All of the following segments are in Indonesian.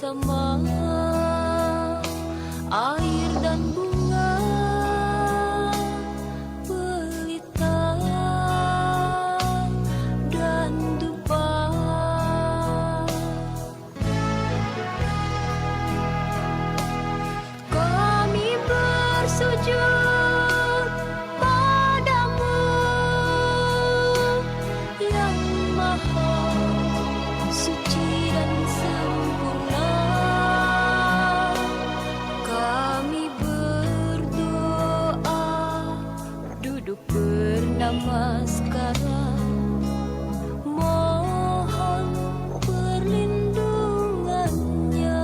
bersama air dan bunga pelita dan dupa. Kami bersujud padamu yang maha suci dan sempurna. Kami berdoa duduk bernamaskara, mohon perlindungannya.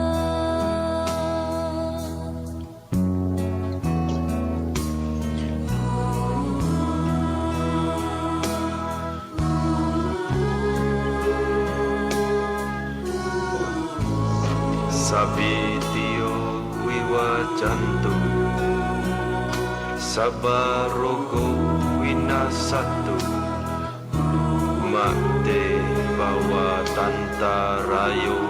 Sabitio wiwacantu sabarogo winasatu makte bawa tantarayo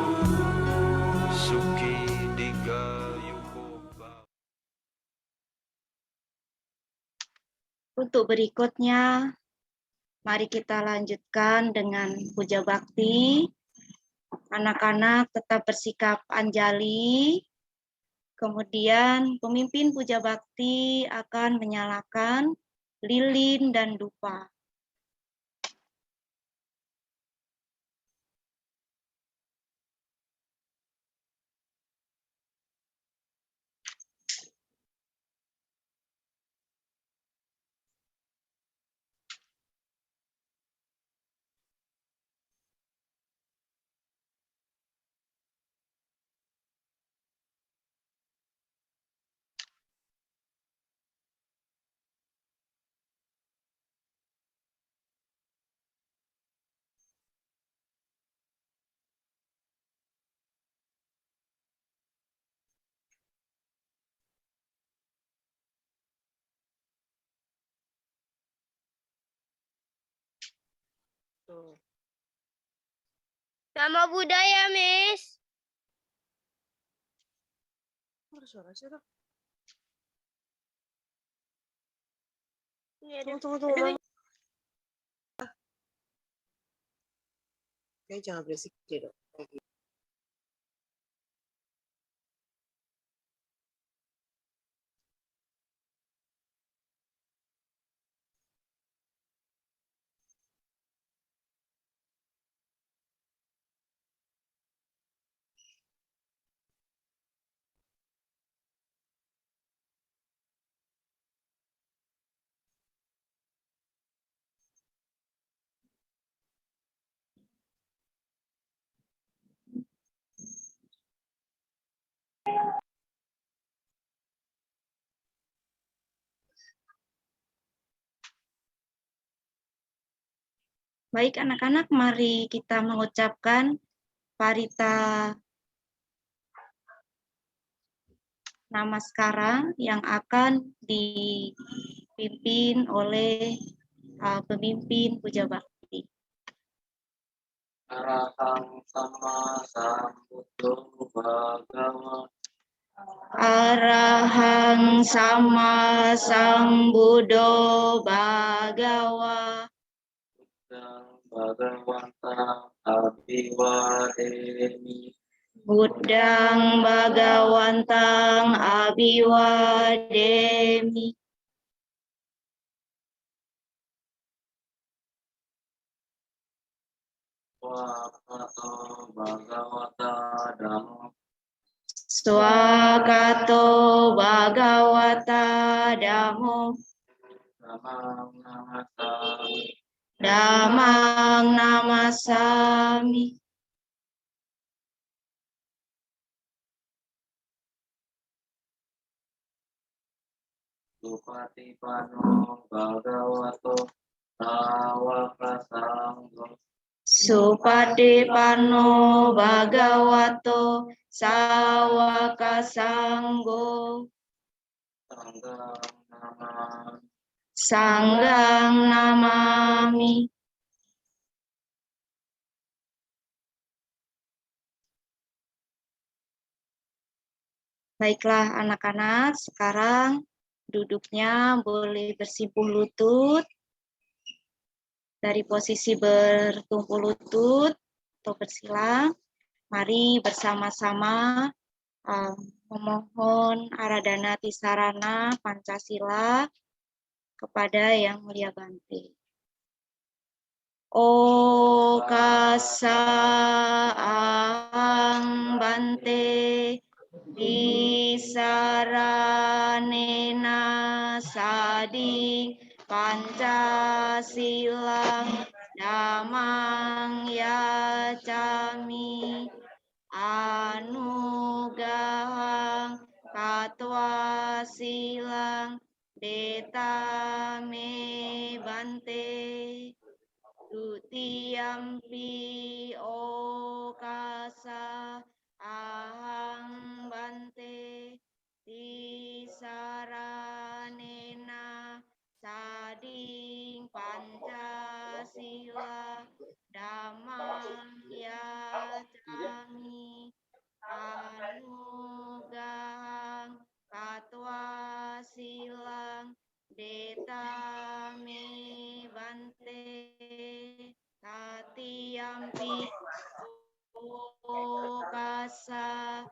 suki digayuko. Untuk berikutnya, mari kita lanjutkan dengan puja bakti. Anak-anak tetap bersikap anjali. Kemudian pemimpin puja bakti akan menyalakan lilin dan dupa. Nama budaya, Miss. Suara siapa? Ini ada. Tunggu, Mama. Kayaknya jangan berisik deh, dok. Baik anak-anak, mari kita mengucapkan parita namaskara yang akan dipimpin oleh pemimpin puja bakti. Arahang sama sambuddho bhagawa. Arahang sama sambuddho bhagawa. Buddhang bhagawanta abhiwademi. Buddhang bhagawantang abhiwademi. Swakato bhagavata dhammo. Swakato bhagawata dhammo. Namang namasami. Dhammang namasami. Supatipanno bhagavato sawaka sangho. Supatipanno bhagavato sawaka sanggo. Sanghang namami. Sanghang namami. Baiklah anak-anak, sekarang duduknya boleh bersimpuh lutut dari posisi bertumpu lutut atau bersilang. Mari bersama-sama memohon Aradhana Tisarana Pancasila kepada Yang Mulia Bante. O kasa ahang Bante disaranena sadi Pancasilang damang yacami anugahang katwa silang detame Bante Dutiyampi okasa ahang Bante disaranena sading Pancasila damang yacami anugahang katwa silang detame Bante Tatiyampi okasa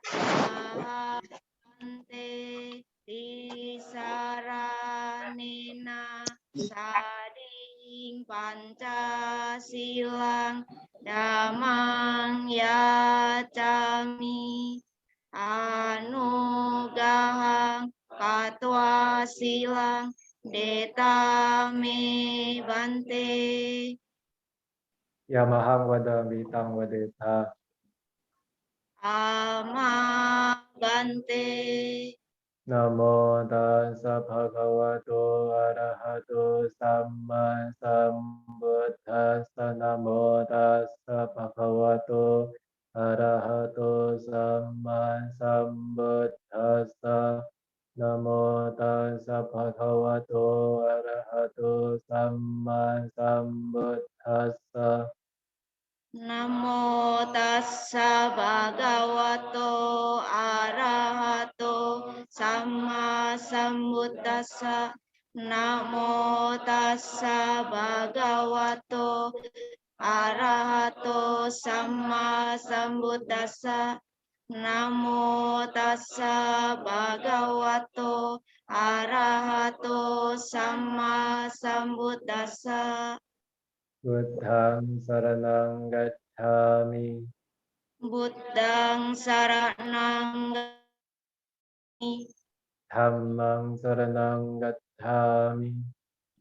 ahante disaranena sading Pancasilang damang yacami anugahang katwa silang detame Bante Yamahang vadami tang vadeta. ama Bante Namo tassa bhagavato arahato samma sambuddhassa. Namo tassa bhagavato arahato samma sambuddhassa. Namo tassa bhagavato arahato samma sambuddhassa. Namo tassa bhagavato arahato sama sambuddhassa. Namo tassa bhagavato arahato sama sambuddhassa. Namo tassa bhagavato arahato sama sambuddhassa. Buddhang saranang gacchami. Buddhang saranang gacchami, Dhammang saranang gacchami.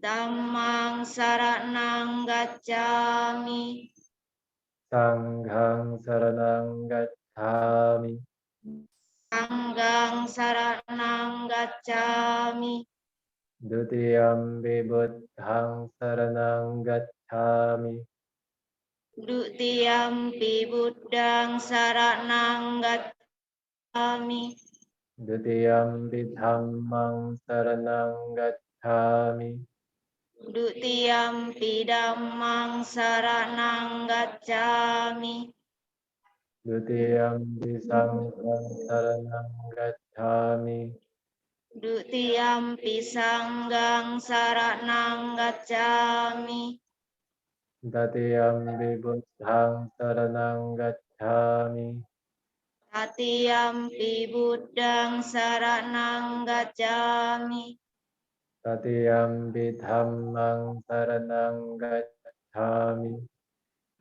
Dhammang saranang gacchami, Sanghang saranang gacchami. Sanghang saranang gacchami, Dutiyampi buddhang saranang gacchami. Dutiyampi Buddhang saranang gacchami, Dutiyampi dhammang saranang gacchami. Dutiyampi Dhammang saranang gacchami, Dutiyampi sanghang saranang gacchami. Dutiyampi Sanghang saranang gacchami, Tatiyampi buddhang saranang gacchami. Tatiyampi Buddhang saranang gacchami, Tatiyampi dhammang saranang gacchami.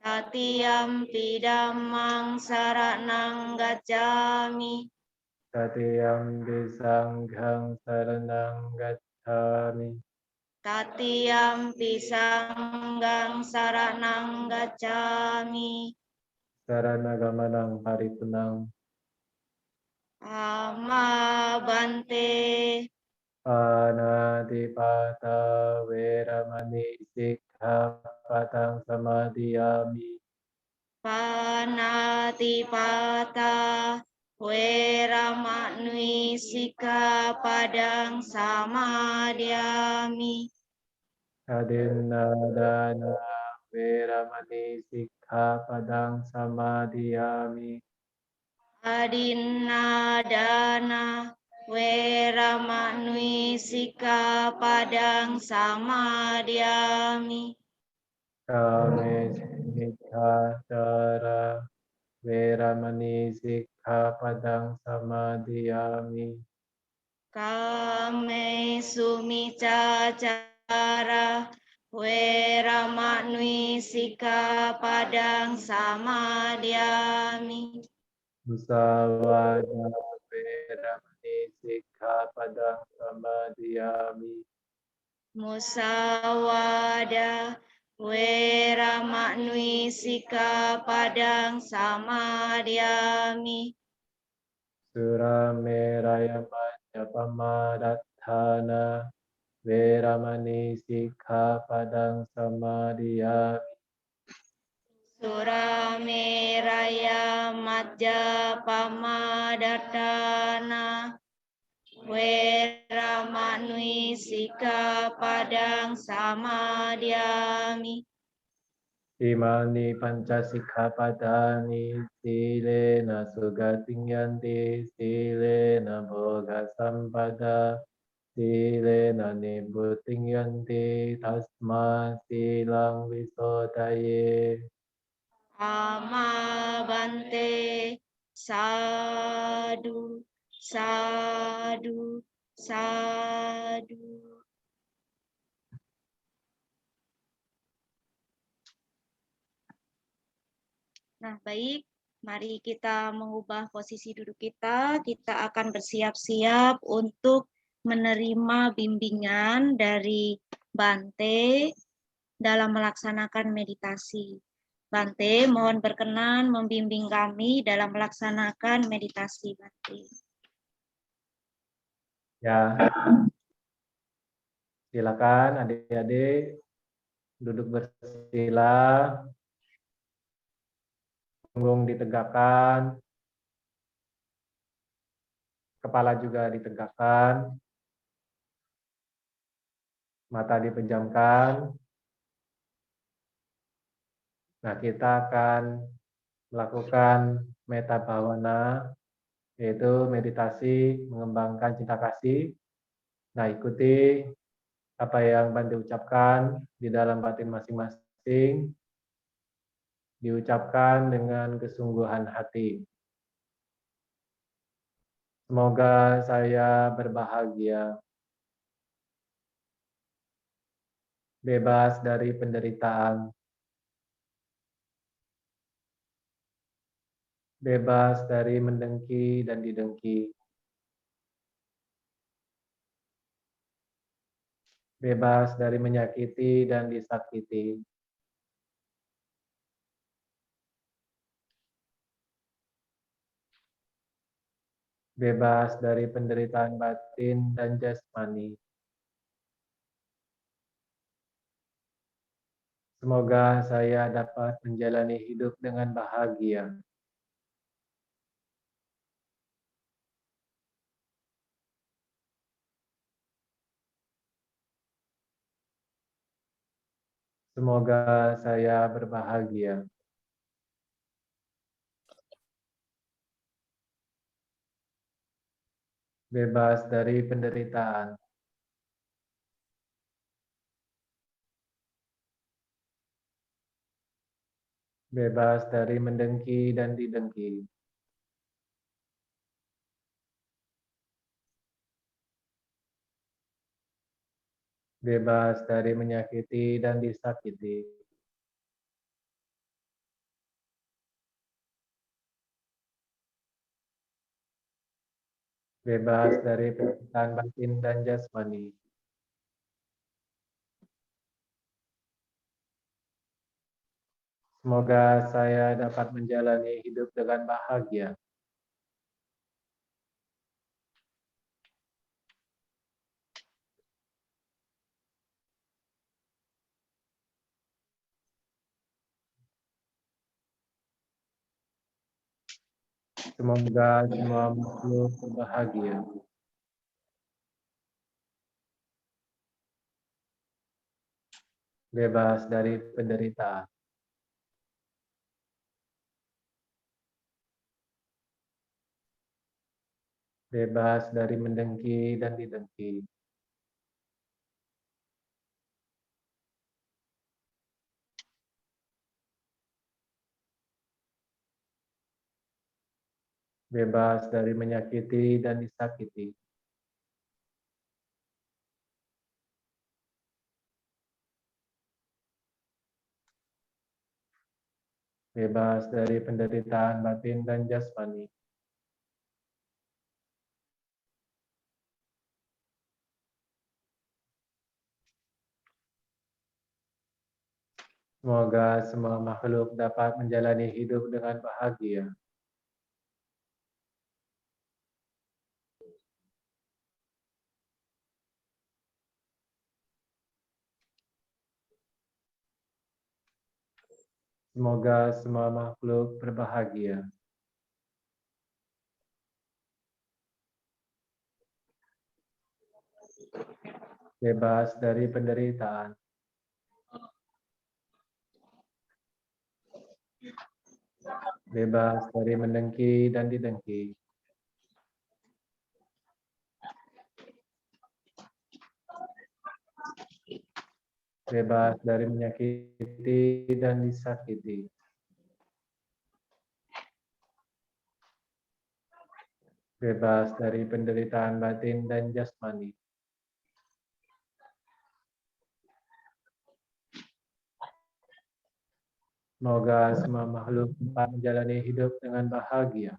Tatiyampi Dhammang saranang gacchami, Tatiyampi sanghang saranang gacchami. Tatiyampi Sanghang saranang gacchami, Saranagamanang paripunang. Ama Bante, Panatipata veramani sikkhapadang samadhiyami. Panatipata Weramani Sikkhapadang samadhyami. Adinadana veramani sikkhapadang samadhiyami. adinadana, weramani sikkhapadang samadiyami. Kame miccaccara veramani sikkhapadang samadhiyami. Kame sumicacara, weramani sikkhapadang samadiyami. Musawada veramani sikkhapadang samadhiyami. Musawada, weramani sikkhapadang samadiyami. Surameraya majapamadatthana veramani sikkhapadang samadhiyami. Surameraya majapamadatthana, weramani sikkhapadang samadiyami. Imani panca sikkhapadani silena sugating yanti silena boga sampada silena nibbutting yanti tasma silang visodaye. Amabante, sadu, sadu, sadu. Nah, baik. Mari kita mengubah posisi duduk kita. Kita akan bersiap-siap untuk menerima bimbingan dari Bante dalam melaksanakan meditasi. Bante, mohon berkenan membimbing kami dalam melaksanakan meditasi, Bante. Ya, silakan adik-adik duduk bersila, punggung ditegakkan, kepala juga ditegakkan, mata dipejamkan. Nah, kita akan melakukan metta bhavana, yaitu meditasi mengembangkan cinta kasih. Nah, ikuti apa yang Bante ucapkan di dalam batin masing-masing, diucapkan dengan kesungguhan hati. Semoga saya berbahagia, bebas dari penderitaan, bebas dari mendengki dan didengki, bebas dari menyakiti dan disakiti. Bebas dari penderitaan batin dan jasmani. Semoga saya dapat menjalani hidup dengan bahagia. Semoga saya berbahagia. Bebas dari penderitaan. Bebas dari mendengki dan didengki. Bebas dari menyakiti dan disakiti. Bebas dari penderitaan batin dan jasmani. Semoga saya dapat menjalani hidup dengan bahagia. Semoga semua makhluk berbahagia. Bebas dari penderitaan. bebas dari mendengki dan didengki, bebas dari menyakiti dan disakiti, bebas dari penderitaan batin dan jasmani, semoga semua makhluk dapat menjalani hidup dengan bahagia. Semoga semua makhluk berbahagia. Bebas dari penderitaan, bebas dari mendengki dan didengki, bebas dari menyakiti dan disakiti, bebas dari penderitaan batin dan jasmani, semoga semua makhluk dapat menjalani hidup dengan bahagia.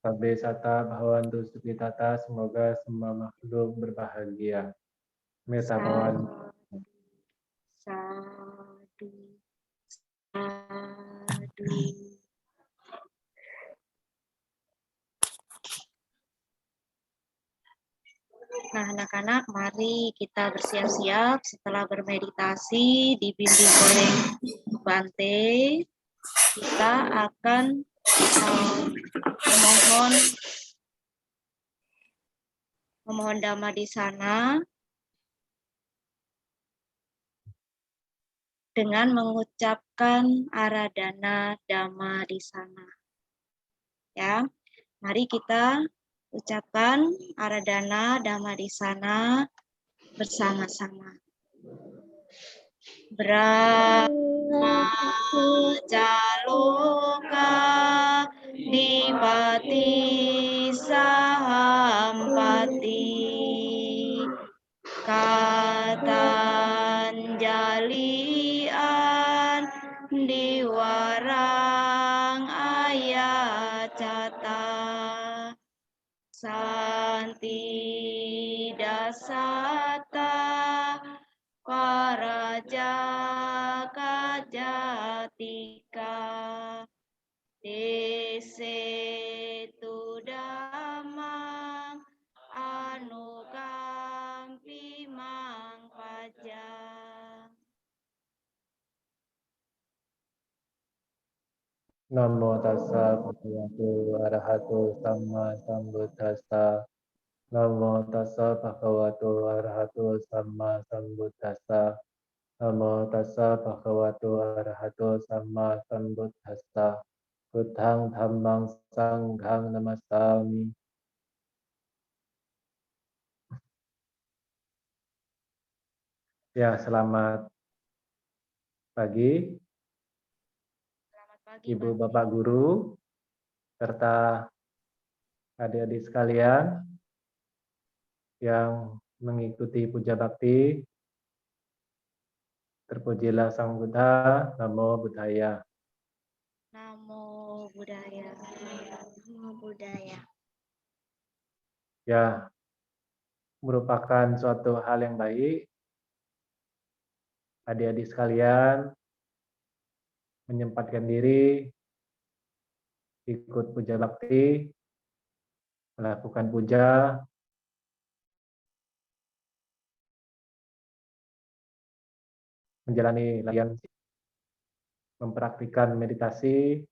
Sabbe sata bhavantu sukhitata, semoga semua makhluk berbahagia. Meta bhavan. Sadu, sadu. Nah, anak-anak, mari kita bersiap-siap setelah bermeditasi dibimbing oleh Bante. Kita akan memohon dhamma di sana dengan mengucapkan aradhana dhamma di sana. Ya, mari kita ucapkan aradhana dhamma di sana bersama-sama. Brahma Jaloka Dipati Sahampati Katanjalian Diwarang Ayacata Santi Dasata Parajaka Jatika Desetu Damang Anukampi Mang Pajang. Namo tassa bhagavato arahato samma sambuddhassa. Namo tassa bhagavato arahato sama sambuddhassa. Namo tassa bhagavato arahato sama sambuddhassa. Buddhang dhammang sanghang namastami. Ya, selamat pagi Selamat pagi, Ibu Bante. Bapak Guru serta adik-adik sekalian yang mengikuti puja bakti. Terpujilah Sang Buddha, Namo Buddhaya. Namo Buddhaya. Namo Buddhaya. Ya, merupakan suatu hal yang baik adik-adik sekalian menyempatkan diri ikut puja bakti, melakukan puja, menjalani latihan, mempraktikkan meditasi,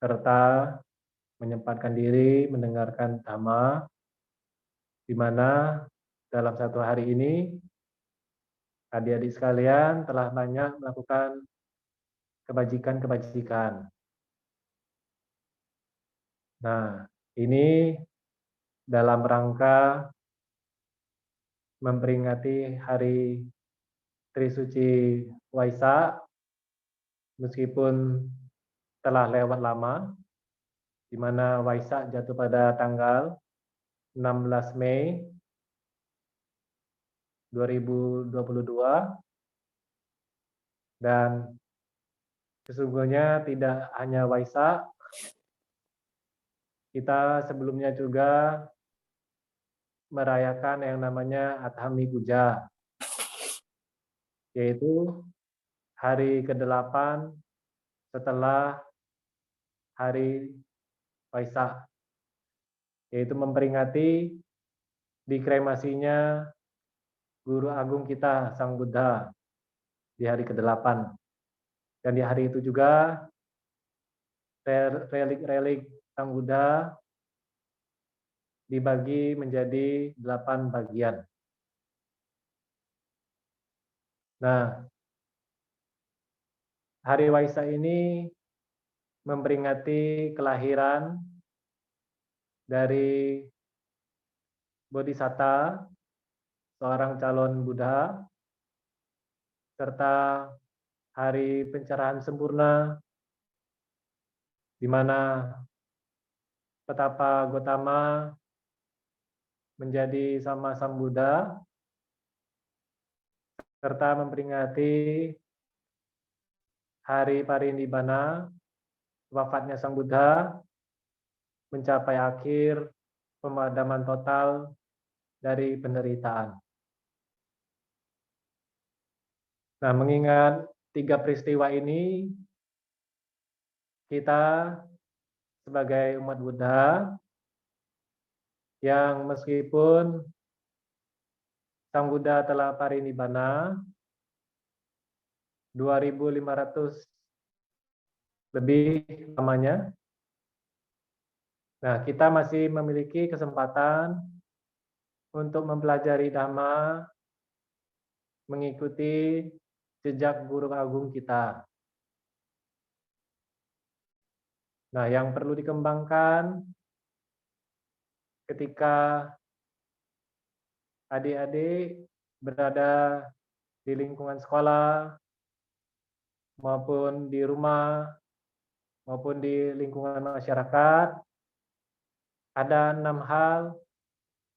serta menyempatkan diri mendengarkan dhamma, di mana dalam satu hari ini adik-adik sekalian telah banyak melakukan kebajikan-kebajikan. Nah, ini dalam rangka memperingati hari Trisuci Waisak, meskipun telah lewat lama, di mana Waisak jatuh pada tanggal 16 Mei 2022, dan sesungguhnya tidak hanya Waisak, kita sebelumnya juga merayakan yang namanya Athami Puja, yaitu hari ke-8 setelah hari Waisak, yaitu memperingati dikremasinya Guru Agung kita, Sang Buddha, di hari ke-8. Dan di hari itu juga relik-relik Sang Buddha dibagi menjadi 8 bagian. Nah, hari Waisak ini memperingati kelahiran dari Bodhisatta, seorang calon Buddha, serta hari pencerahan sempurna, di mana Petapa Gotama menjadi sama Sang Buddha, serta memperingati hari Parinibbana, wafatnya Sang Buddha, mencapai akhir pemadaman total dari penderitaan. Nah, mengingat 3 peristiwa ini, kita sebagai umat Buddha yang meskipun Sang Buddha telah parinibbana 2500 lebih lamanya, nah kita masih memiliki kesempatan untuk mempelajari Dhamma, mengikuti jejak Guru Agung kita. Nah, yang perlu dikembangkan ketika adik-adik berada di lingkungan sekolah, maupun di rumah, maupun di lingkungan masyarakat, ada 6 hal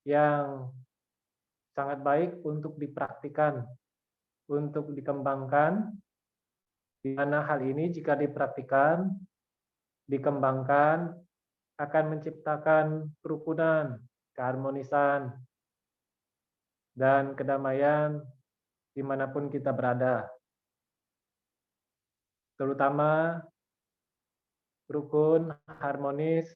yang sangat baik untuk dipraktikkan, untuk dikembangkan, di mana hal ini jika dipraktikkan, dikembangkan, akan menciptakan kerukunan, keharmonisan, dan kedamaian dimanapun kita berada. Terutama rukun, harmonis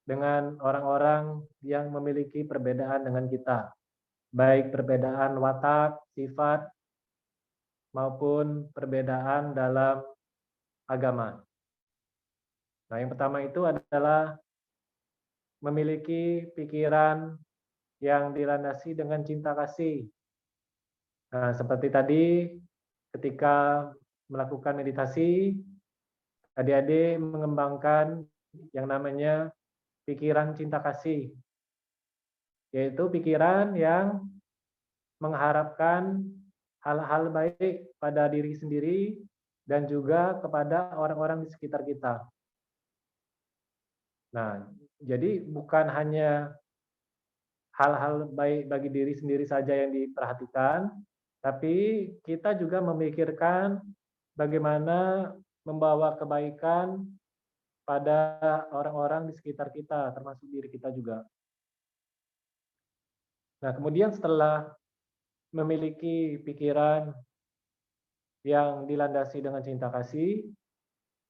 dengan orang-orang yang memiliki perbedaan dengan kita, baik perbedaan watak, sifat, maupun perbedaan dalam agama. Nah, yang pertama itu adalah memiliki pikiran yang dilandasi dengan cinta kasih. Nah, seperti tadi ketika melakukan meditasi, adik-adik mengembangkan yang namanya pikiran cinta kasih, yaitu pikiran yang mengharapkan hal-hal baik pada diri sendiri dan juga kepada orang-orang di sekitar kita. Nah, jadi bukan hanya hal-hal baik bagi diri sendiri saja yang diperhatikan, tapi kita juga memikirkan bagaimana membawa kebaikan pada orang-orang di sekitar kita, termasuk diri kita juga. Nah, kemudian setelah memiliki pikiran yang dilandasi dengan cinta kasih,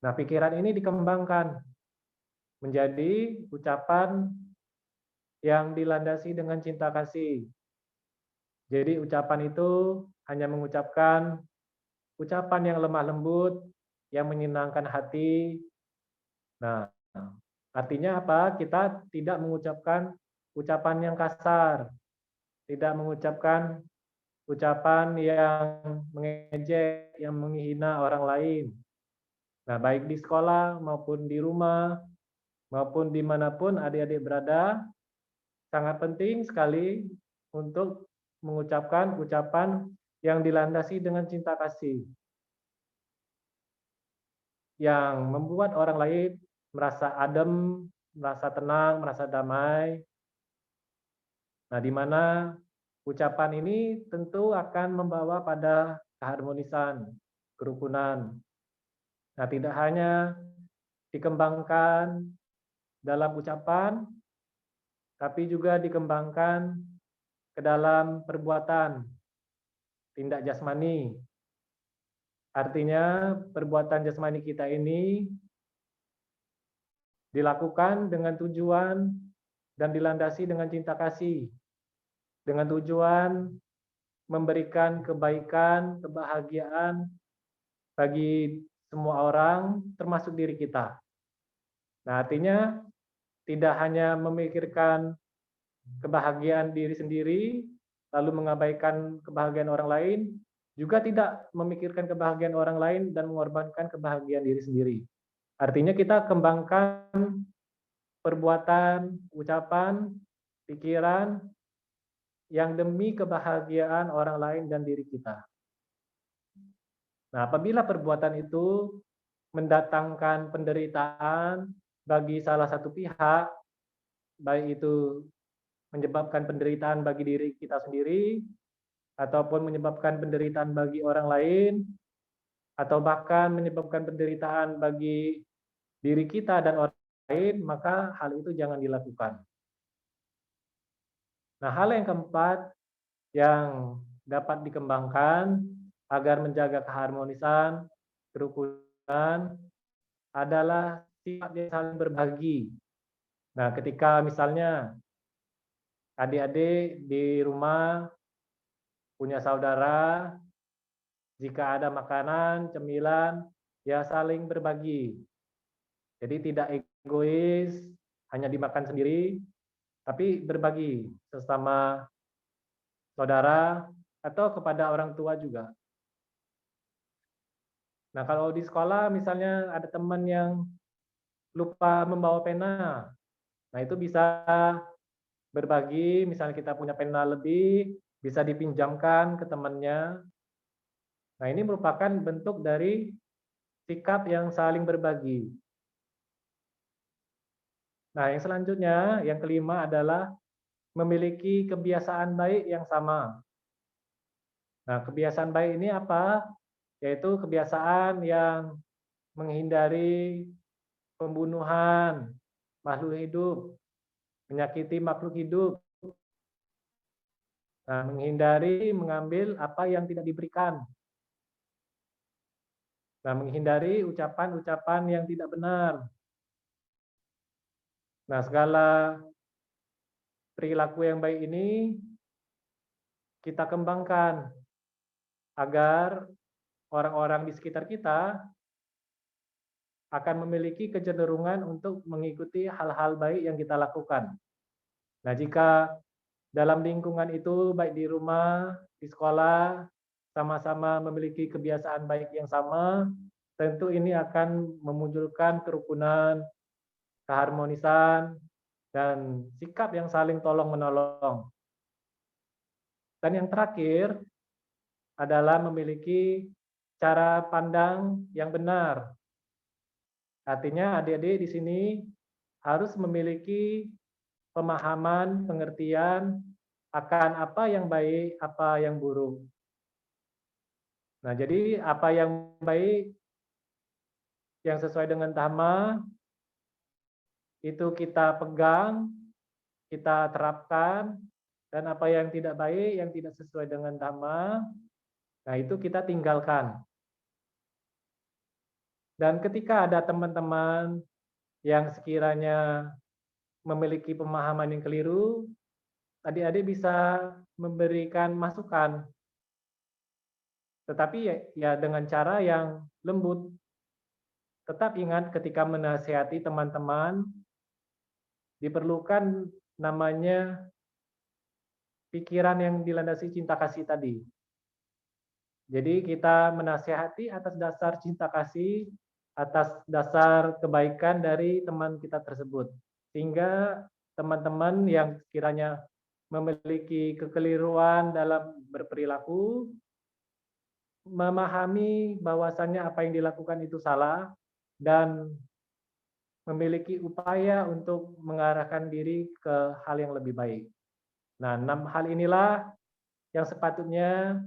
nah pikiran ini dikembangkan menjadi ucapan yang dilandasi dengan cinta kasih. Jadi ucapan itu hanya mengucapkan ucapan yang lemah lembut, yang menyenangkan hati. Nah, artinya apa? Kita tidak mengucapkan ucapan yang kasar, tidak mengucapkan ucapan yang mengejek, yang menghina orang lain. Nah, baik di sekolah maupun di rumah, maupun dimanapun adik-adik berada, sangat penting sekali untuk mengucapkan ucapan yang dilandasi dengan cinta kasih, yang membuat orang lain merasa adem, merasa tenang, merasa damai. Nah, di mana ucapan ini tentu akan membawa pada keharmonisan, kerukunan. Nah, tidak hanya dikembangkan dalam ucapan, tapi juga dikembangkan ke dalam perbuatan, tindak jasmani. Artinya perbuatan jasmani kita ini dilakukan dengan tujuan dan dilandasi dengan cinta kasih, dengan tujuan memberikan kebaikan, kebahagiaan bagi semua orang, termasuk diri kita. Nah, artinya tidak hanya memikirkan kebahagiaan diri sendiri, lalu mengabaikan kebahagiaan orang lain, juga tidak memikirkan kebahagiaan orang lain dan mengorbankan kebahagiaan diri sendiri. Artinya kita kembangkan perbuatan, ucapan, pikiran yang demi kebahagiaan orang lain dan diri kita. Nah, apabila perbuatan itu mendatangkan penderitaan bagi salah satu pihak, baik itu menyebabkan penderitaan bagi diri kita sendiri, ataupun menyebabkan penderitaan bagi orang lain, atau bahkan menyebabkan penderitaan bagi diri kita dan orang lain, maka hal itu jangan dilakukan. Nah, hal yang keempat yang dapat dikembangkan agar menjaga keharmonisan, kerukunan adalah sifat yang saling berbagi. Nah, ketika misalnya adik-adik di rumah punya saudara, jika ada makanan, cemilan, ya saling berbagi. Jadi tidak egois, hanya dimakan sendiri, tapi berbagi sesama saudara atau kepada orang tua juga. Nah, kalau di sekolah misalnya ada teman yang lupa membawa pena, nah itu bisa berbagi, misalnya kita punya pena lebih, bisa dipinjamkan ke temannya. Nah, ini merupakan bentuk dari sikap yang saling berbagi. Nah, yang selanjutnya, yang kelima adalah memiliki kebiasaan baik yang sama. Nah, kebiasaan baik ini apa? Yaitu kebiasaan yang menghindari pembunuhan makhluk hidup, menyakiti makhluk hidup. Nah, menghindari mengambil apa yang tidak diberikan. Nah, menghindari ucapan-ucapan yang tidak benar. Nah, segala perilaku yang baik ini kita kembangkan agar orang-orang di sekitar kita akan memiliki kecenderungan untuk mengikuti hal-hal baik yang kita lakukan. Nah, jika dalam lingkungan itu, baik di rumah, di sekolah, sama-sama memiliki kebiasaan baik yang sama, tentu ini akan memunculkan kerukunan, keharmonisan, dan sikap yang saling tolong-menolong. Dan yang terakhir adalah memiliki cara pandang yang benar. Artinya adik-adik di sini harus memiliki pemahaman, pengertian akan apa yang baik, apa yang buruk. Nah, jadi apa yang baik, yang sesuai dengan Dhamma, itu kita pegang, kita terapkan, dan apa yang tidak baik, yang tidak sesuai dengan Dhamma, nah itu kita tinggalkan. Dan ketika ada teman-teman yang sekiranya memiliki pemahaman yang keliru, adik-adik bisa memberikan masukan. Tetapi ya dengan cara yang lembut. Tetap ingat ketika menasihati teman-teman, diperlukan namanya pikiran yang dilandasi cinta kasih tadi. Jadi kita menasihati atas dasar cinta kasih, atas dasar kebaikan dari teman kita tersebut. Sehingga teman-teman yang sekiranya memiliki kekeliruan dalam berperilaku, memahami bahwasannya apa yang dilakukan itu salah, dan memiliki upaya untuk mengarahkan diri ke hal yang lebih baik. Nah, 6 hal inilah yang sepatutnya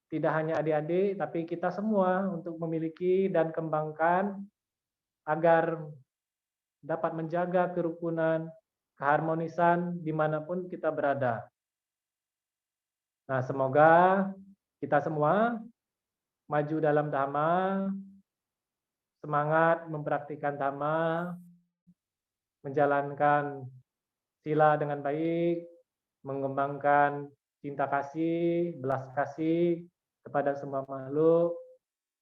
tidak hanya adik-adik, tapi kita semua untuk memiliki dan kembangkan agar dapat menjaga kerukunan, keharmonisan dimanapun kita berada. Nah, semoga kita semua maju dalam Dhamma, semangat mempraktikkan Dhamma, menjalankan sila dengan baik, mengembangkan cinta kasih, belas kasih kepada semua makhluk,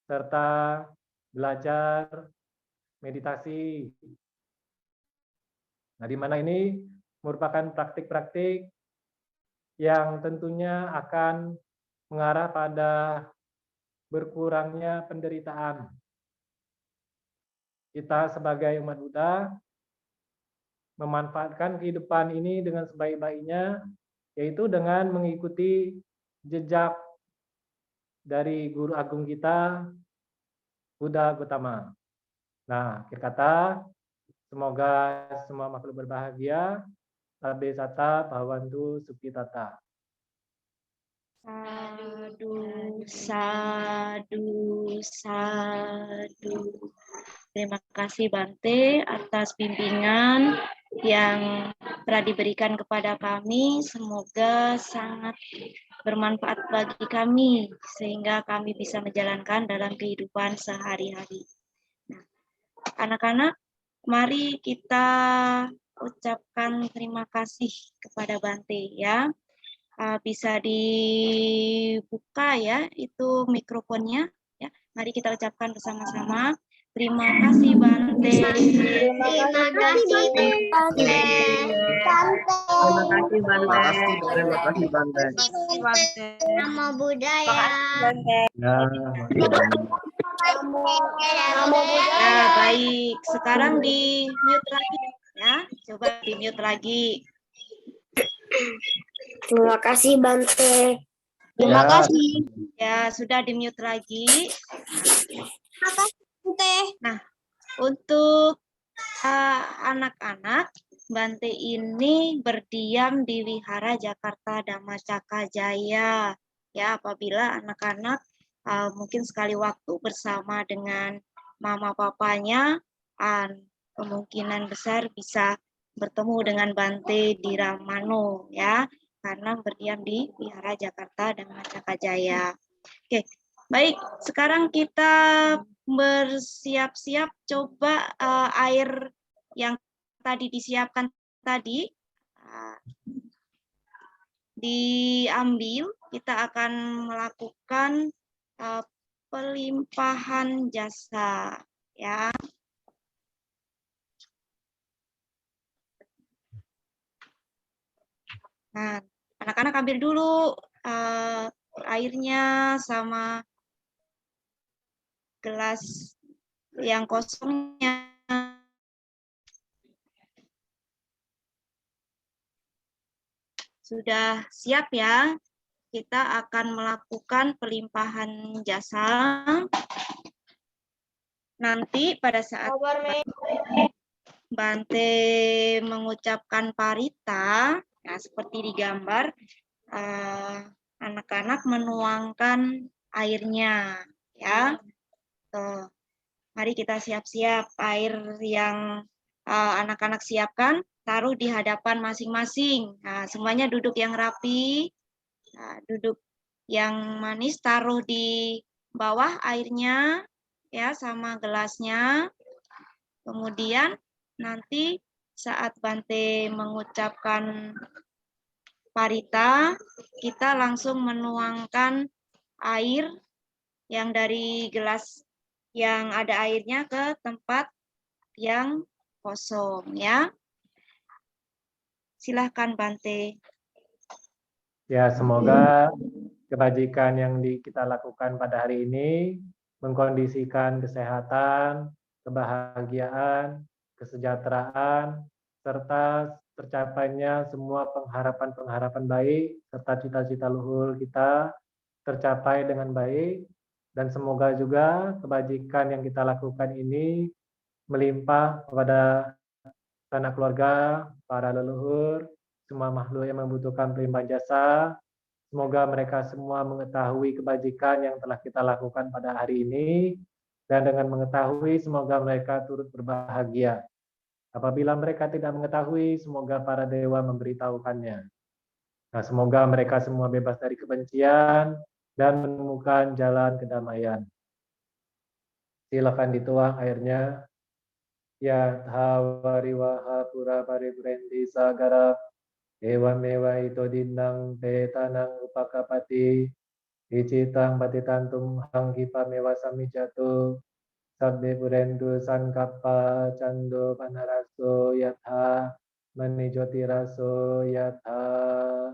serta belajar meditasi. Nah, di mana ini merupakan praktik-praktik yang tentunya akan mengarah pada berkurangnya penderitaan. Kita sebagai umat Buddha memanfaatkan kehidupan ini dengan sebaik-baiknya, yaitu dengan mengikuti jejak dari guru agung kita, Buddha Gautama. Nah, akhir kata, semoga semua makhluk berbahagia, Sabbe Sata Bhavantu Sukhitata. Sadu, sadu, sadu. Terima kasih Bante atas bimbingan yang telah diberikan kepada kami. Semoga sangat bermanfaat bagi kami sehingga kami bisa menjalankan dalam kehidupan sehari-hari. Nah, anak-anak, mari kita ucapkan terima kasih kepada Bante ya. Bisa dibuka ya itu mikrofonnya ya. Mari kita ucapkan bersama-sama. Terima kasih Bante. Terima kasih Bante. Terima kasih Bante. Terima kasih Bante. Namo Buddhaya. Ya, baik. Sekarang di mute lagi ya. Coba di mute lagi. Terima kasih Bante. Terima kasih. Ya, sudah di mute lagi. Terima kasih Bante. Nah, untuk anak-anak, Bante ini berdiam di Wihara Jakarta Dhammacakka Jaya. Ya, apabila anak-anak mungkin sekali waktu bersama dengan mama papanya, kemungkinan besar bisa bertemu dengan Bante di Ramano ya, karena berdiam di Wihara Jakarta Dhammacakka Jaya. Oke, baik. Sekarang kita bersiap-siap, coba air yang tadi disiapkan tadi diambil. Kita akan melakukan pelimpahan jasa ya. Nah, anak-anak ambil dulu airnya sama gelas yang kosongnya. Sudah siap ya? Kita akan melakukan pelimpahan jasa. Nanti pada saat Bante mengucapkan parita, ya, seperti di gambar, anak-anak menuangkan airnya, ya. Tuh. Mari kita siap-siap air yang anak-anak siapkan, taruh di hadapan masing-masing. Nah, semuanya duduk yang rapi, duduk yang manis, taruh di bawah airnya, ya, sama gelasnya. Kemudian nanti saat Bante mengucapkan parita, kita langsung menuangkan air yang dari gelas yang ada airnya ke tempat yang kosong, ya. Silahkan Bante. Ya, semoga kebajikan yang kita lakukan pada hari ini mengkondisikan kesehatan, kebahagiaan, kesejahteraan, serta tercapainya semua pengharapan-pengharapan baik, serta cita-cita luhur kita tercapai dengan baik, dan semoga juga kebajikan yang kita lakukan ini melimpah kepada sanak keluarga, para leluhur, semua makhluk yang membutuhkan pelimpahan jasa. Semoga mereka semua mengetahui kebajikan yang telah kita lakukan pada hari ini, dan dengan mengetahui semoga mereka turut berbahagia. Apabila mereka tidak mengetahui, semoga para dewa memberitahukannya. Nah, semoga mereka semua bebas dari kebencian dan menemukan jalan kedamaian. Silakan dituang airnya. Ya Thawariwaha Pura Paripurenti Sagara Ewamewa Ito Dinang Petanang Upakapati Icitang Patitantum Hangkipa Mewa Samijatu Sabbe Purendu Sankappa Cando Panaraso Yatha Manijotiraso Yatha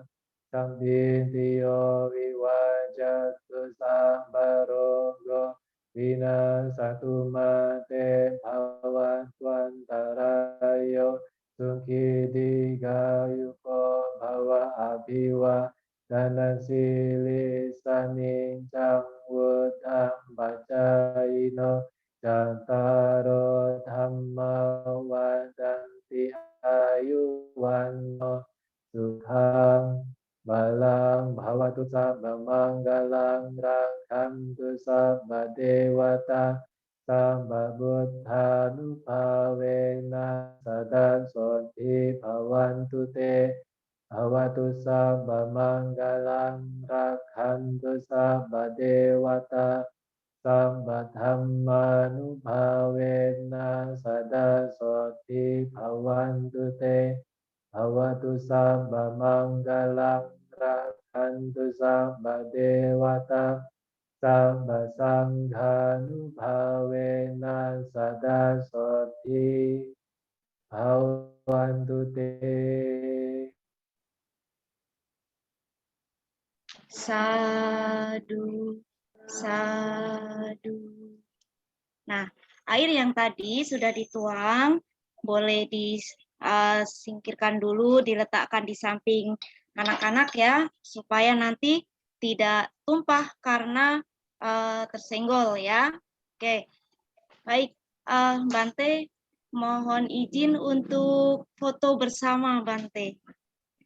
Sambintiyo Viwajatu Sambarogo Vina Satu Mate Bhawantwantarayo Sukhi Digayuko Bhawa Abhiwa Danasili Sanincang Wudam Bacaino Jantaro Dhamma Wadanti Ayuwano Sukhang Balang Bhavatu Sabba Manggalang Rakhantu Sabba Dewata Sabba Buddha Nupavena Sada Soti Bhavantu Te Bhavatu Sabba Manggalang Rakhantu Sabba Dewata Sabba Dhamma Nupavena Sada Soti Bhavantu Te Bhavatu Sabba Manggalang Rakhantu Sabba Dewata Sabba Sanghanubhavena Sada Soti Bhavantu Te. Sadu, sadu. Nah, air yang tadi sudah dituang, boleh disingkirkan dulu, diletakkan di samping anak-anak ya, supaya nanti tidak tumpah karena tersenggol ya. Oke, baik. Bante, mohon izin untuk foto bersama Bante.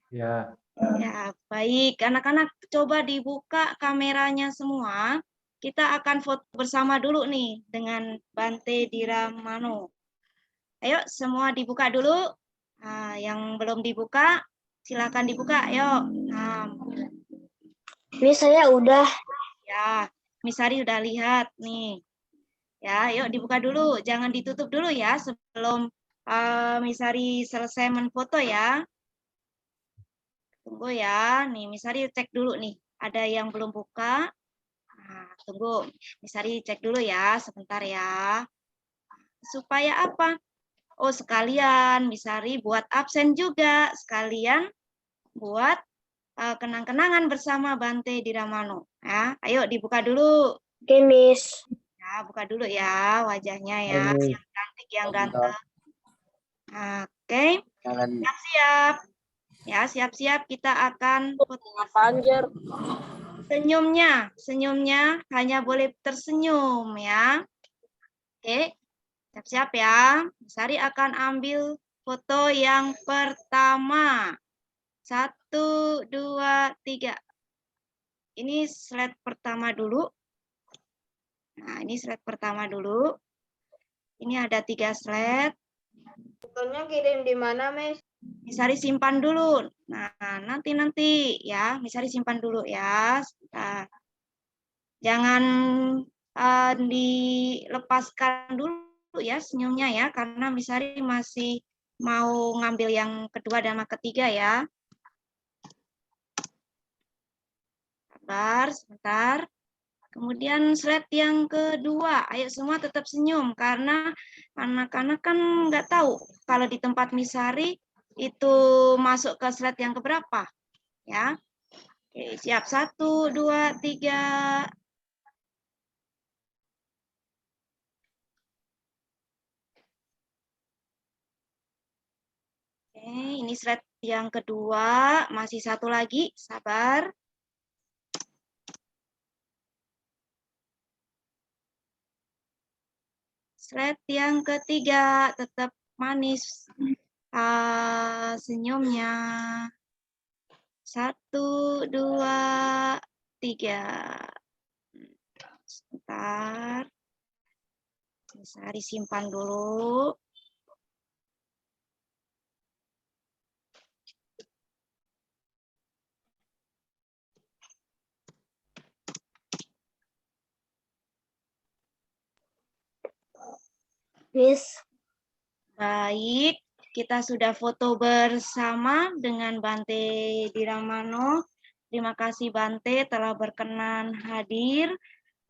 Ya. Ya, baik. Anak-anak coba dibuka kameranya semua. Kita akan foto bersama dulu nih dengan Bante Diramano. Ayo semua dibuka dulu. Nah, yang belum dibuka, silakan dibuka. Ayo. Nah, Ini saya udah. ya, Misari udah lihat nih. Ya, yuk dibuka dulu. Jangan ditutup dulu ya sebelum Misari selesai menfoto ya. Tunggu ya, nih Misari cek dulu nih. Ada yang belum buka. Nah, tunggu, Misari cek dulu ya, sebentar ya. Supaya apa? Oh, sekalian Misari buat absen juga, sekalian buat kenang-kenangan bersama Bante Diramano. Ya, ayo dibuka dulu. Oke, Miss. Ya, buka dulu ya wajahnya ya, yang cantik, yang ganteng. Oke, siap-siap. Ya, siap-siap kita akan senyumnya hanya boleh tersenyum ya. Oke, siap-siap ya. Sari akan ambil foto yang pertama. 1, 2, 3. Ini slide pertama dulu. Nah, ini slide pertama dulu. Ini ada 3 slide. Fotonya kirim di mana, Miss? Misari simpan dulu. Nah, nanti ya, Misari simpan dulu ya. Nah, jangan dilepaskan dulu ya senyumnya ya, karena Misari masih mau ngambil yang kedua dan yang ketiga ya. Sabar, sebentar. Kemudian slide yang kedua, ayo semua tetap senyum karena anak-anak kan nggak tahu kalau di tempat Misari itu masuk ke slide yang keberapa ya. Oke, siap 1, 2, 3. Oke, ini slide yang kedua, masih satu lagi, sabar. Slide yang ketiga, tetap manis senyumnya. 1, 2, 3. Sebentar. Bisa disimpan dulu. Miss. Baik, kita sudah foto bersama dengan Bante Diramano. Terima kasih Bante telah berkenan hadir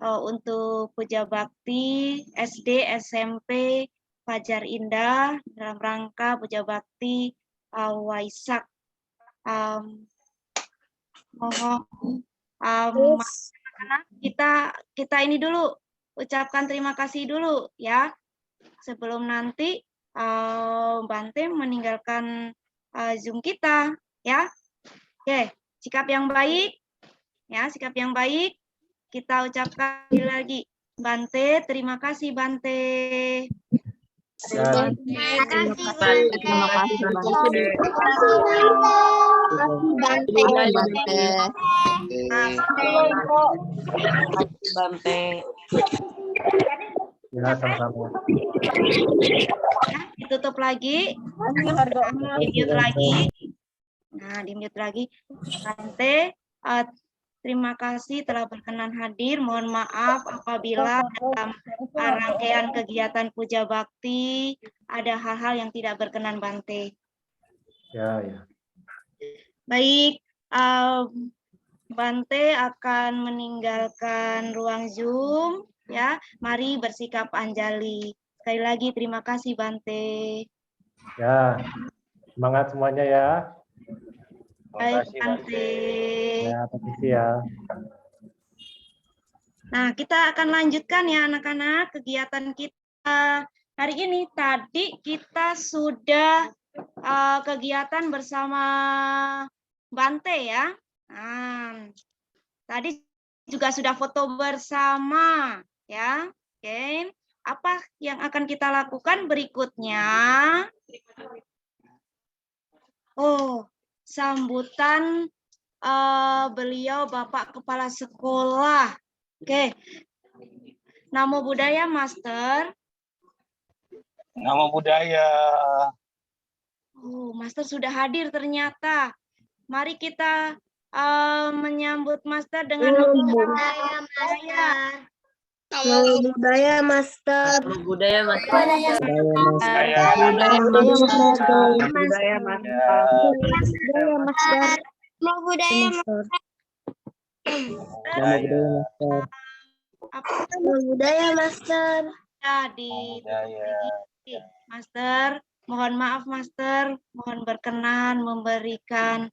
untuk Puja Bakti SD SMP Fajar Indah dalam rangka Puja Bakti Waisak. Mohon anak-anak kita ini dulu ucapkan terima kasih dulu ya. Sebelum nanti Bante meninggalkan Zoom kita ya. Oke, sikap yang baik ya, sikap yang baik. Kita ucapkan lagi Bante, terima kasih Bante. Ya, Terima kasih, Bante. ya sama-sama. Ya, ditutup lagi. Di-mute lagi. Nah, di-mute lagi. Bante, terima kasih telah berkenan hadir. Mohon maaf apabila dalam rangkaian kegiatan Puja Bakti ada hal-hal yang tidak berkenan Bante. Ya, ya. Baik, Bante akan meninggalkan ruang Zoom ya. Mari bersikap anjali. Sekali lagi terima kasih Bante. Ya, semangat semuanya ya. Baik Bante. Ya, permisi ya. Nah, kita akan lanjutkan ya anak-anak kegiatan kita hari ini. Tadi kita sudah kegiatan bersama Bante ya. Nah, tadi juga sudah foto bersama ya. Oke, apa yang akan kita lakukan berikutnya? Oh, sambutan beliau Bapak Kepala Sekolah. Oke. Namo Buddhaya, Master. Nama budaya. Oh, Master sudah hadir ternyata. Mari kita menyambut Master dengan Budaya, Master. Budaya, Mas. Budaya. Budaya, Mas. apa Budaya, Master. Ya, Namo Buddhaya. Master. Mohon maaf, Master. Mohon berkenan memberikan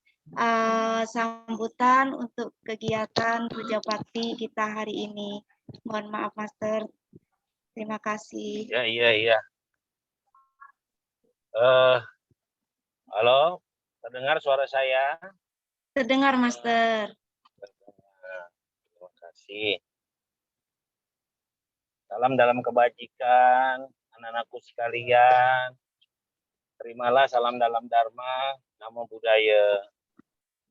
sambutan untuk kegiatan kerja bakti kita hari ini. Mohon maaf, Master. Terima kasih. Iya. Halo, terdengar suara saya? Terdengar, Master. Terima kasih. Salam dalam kebajikan, anak-anakku sekalian. Terimalah salam dalam Dharma. Namo Buddhaya.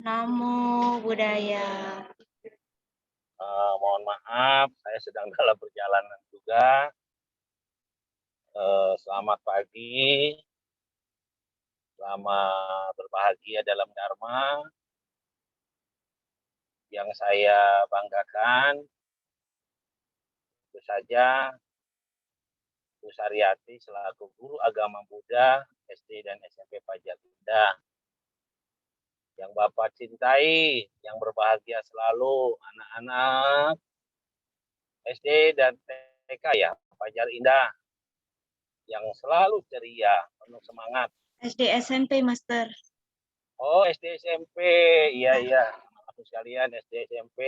Namo Buddhaya. Mohon maaf, saya sedang dalam perjalanan juga. Selamat pagi. Selamat berbahagia dalam Dharma. Yang saya banggakan, tentu saja Bu Saryati selaku guru agama Buddha SD dan SMP Pajar Indah. Yang Bapak cintai, yang berbahagia selalu anak-anak SD dan TK ya, Pajar Indah. Yang selalu ceria, penuh semangat. SD SMP, Master. Oh, SD SMP. Iya. Anak sekalian SD SMP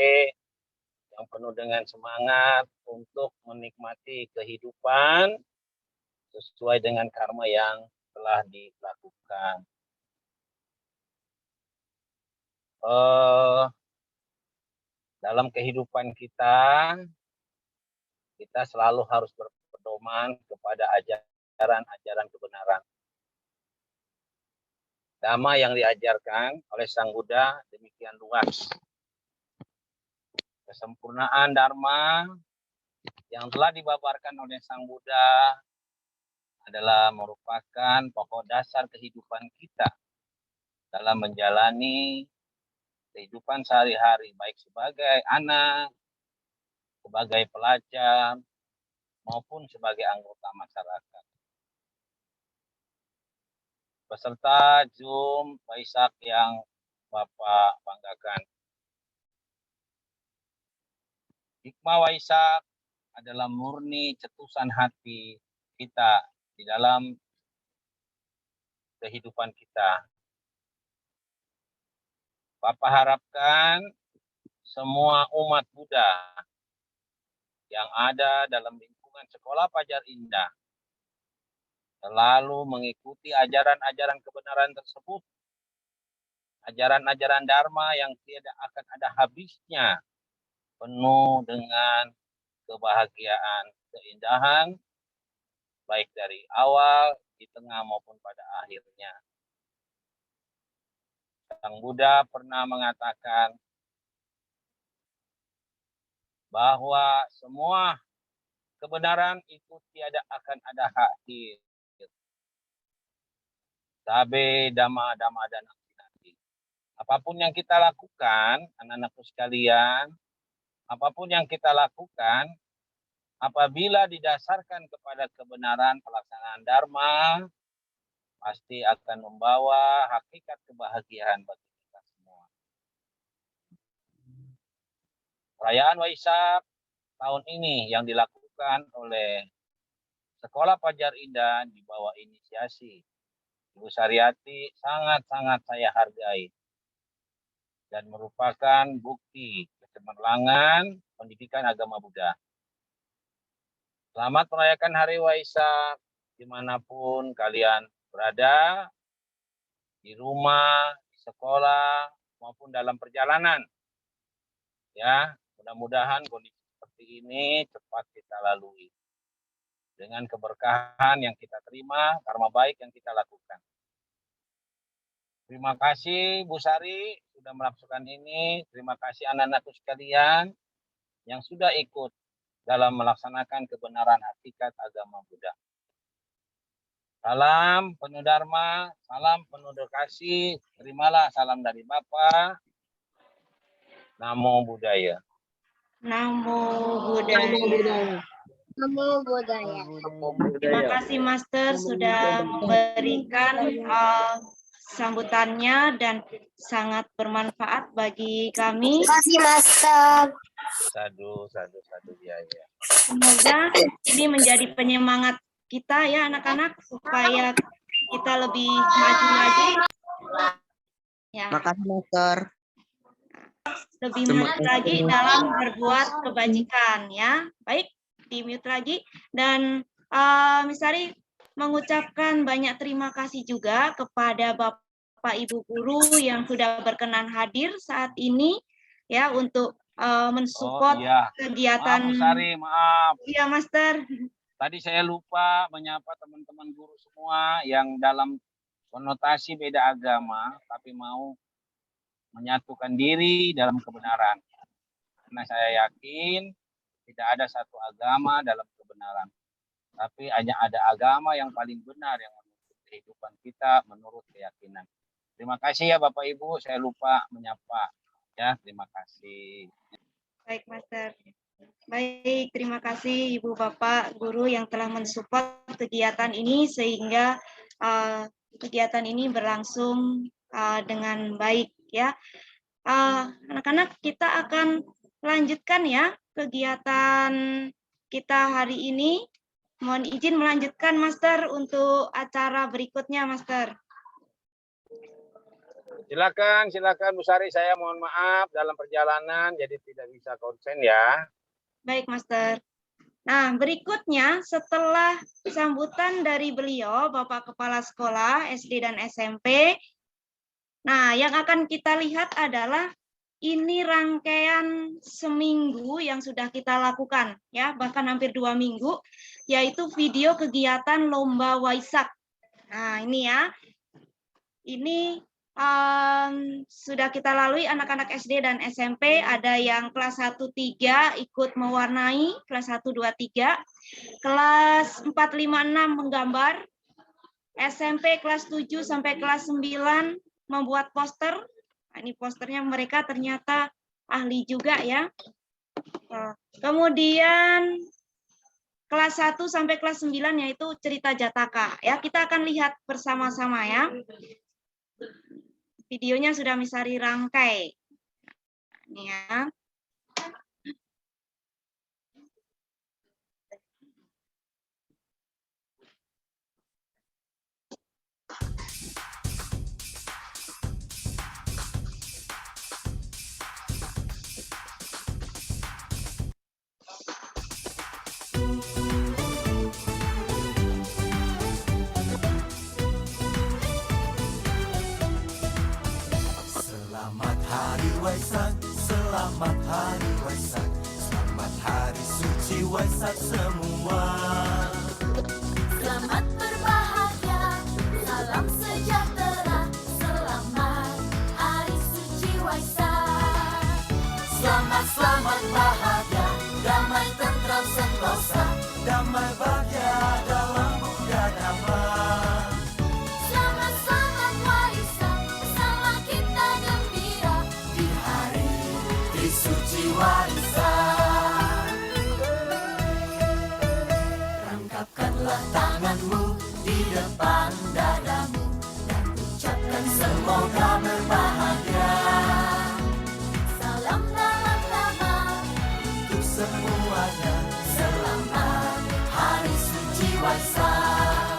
yang penuh dengan semangat untuk menikmati kehidupan sesuai dengan karma yang telah dilakukan. Dalam kehidupan kita selalu harus berpedoman kepada ajaran-ajaran kebenaran. Dhamma yang diajarkan oleh Sang Buddha demikian luas. Kesempurnaan Dharma yang telah dibabarkan oleh Sang Buddha adalah merupakan pokok dasar kehidupan kita dalam menjalani kehidupan sehari-hari, baik sebagai anak, sebagai pelajar, maupun sebagai anggota masyarakat. Peserta Zoom Waisak yang Bapak banggakan. Hikmah Waisak adalah murni cetusan hati kita di dalam kehidupan kita. Bapak harapkan semua umat Buddha yang ada dalam lingkungan sekolah Pajar Indah selalu mengikuti ajaran-ajaran kebenaran tersebut. Ajaran-ajaran Dharma yang tidak akan ada habisnya, penuh dengan kebahagiaan, keindahan, baik dari awal, di tengah, maupun pada akhirnya. Sang Buddha pernah mengatakan bahwa semua kebenaran itu tiada akan ada akhir. Sabe dhamma dhamma dan nanti. Apapun yang kita lakukan, anak-anakku sekalian, apapun yang kita lakukan, apabila didasarkan kepada kebenaran pelaksanaan Dharma, pasti akan membawa hakikat kebahagiaan bagi kita semua. Perayaan Waisak tahun ini yang dilakukan oleh Sekolah Pajar Indah di bawah inisiasi Ibu Saryati sangat-sangat saya hargai dan merupakan bukti kecemerlangan pendidikan agama Buddha. Selamat merayakan Hari Waisak dimanapun kalian berada, di rumah, di sekolah, maupun dalam perjalanan. Ya, mudah-mudahan kondisi seperti ini cepat kita lalui. Dengan keberkahan yang kita terima, karma baik yang kita lakukan. Terima kasih Bu Sari sudah melakukan ini. Terima kasih anak-anakku sekalian yang sudah ikut dalam melaksanakan kebenaran hakikat agama Buddha. Salam penuh Dharma, salam penuh kasih. Terimalah salam dari Bapa. Namo Buddhaya. Namo Buddhaya. Namo Buddhaya. Terima kasih Master sudah memberikan sambutannya dan sangat bermanfaat bagi kami. Terima kasih, Master. Sadu, ya. Semoga ini menjadi penyemangat kita ya anak-anak supaya kita lebih maju lagi. Ya, Makasih, Master. lebih maju lagi dalam berbuat kebajikan ya. Baik, di mute lagi dan Miss Sari mengucapkan banyak terima kasih juga kepada Bapak Ibu guru yang sudah berkenan hadir saat ini ya untuk mensupport kegiatan. Maaf, Bu Sari, maaf. Iya, Master. Tadi saya lupa menyapa teman-teman guru semua yang dalam konotasi beda agama, tapi mau menyatukan diri dalam kebenaran. Karena saya yakin tidak ada satu agama dalam kebenaran. Tapi hanya ada agama yang paling benar yang menurut kehidupan kita, menurut keyakinan. Terima kasih ya Bapak Ibu, saya lupa menyapa. Ya, terima kasih. Baik, Master. Baik, terima kasih Ibu Bapak Guru yang telah mensupport kegiatan ini sehingga kegiatan ini berlangsung dengan baik ya. Anak-anak kita akan lanjutkan ya kegiatan kita hari ini. Mohon izin melanjutkan Master untuk acara berikutnya Master. Silakan Bu Sari, saya mohon maaf dalam perjalanan jadi tidak bisa konsen ya. Baik, Master. Nah, berikutnya setelah sambutan dari beliau, Bapak Kepala Sekolah SD dan SMP, nah, yang akan kita lihat adalah ini rangkaian seminggu yang sudah kita lakukan, ya, bahkan hampir 2 minggu, yaitu video kegiatan Lomba Waisak. Nah, ini ya, ini sudah kita lalui anak-anak SD dan SMP, ada yang kelas 1-3 ikut mewarnai, kelas 1-2-3, kelas 4-5-6 menggambar, SMP kelas 7 sampai kelas 9 membuat poster. Nah, ini posternya mereka ternyata ahli juga ya. Kemudian kelas 1 sampai kelas 9 yaitu cerita Jataka. Ya, kita akan lihat bersama-sama ya. Videonya sudah Miss Sari rangkai. Ini ya. Selamat Hari Waisak, selamat Hari Waisak, selamat Hari Suci Waisak semua. Selamat berbahagia, salam sejahtera, selamat Hari Suci Waisak. Selamat, selamat bahagia, damai tentram sentosa, damai bahagia dalam Buddha Dhamma. Selamat selamat Waisak, bersama kita gembira Di hari Trisuci Waisak, rangkapkanlah tanganmu di depan dadamu dan ucapkan semoga berbahagia. salam dalam nama. Untuk semuanya, selamat Hari Suci Waisak.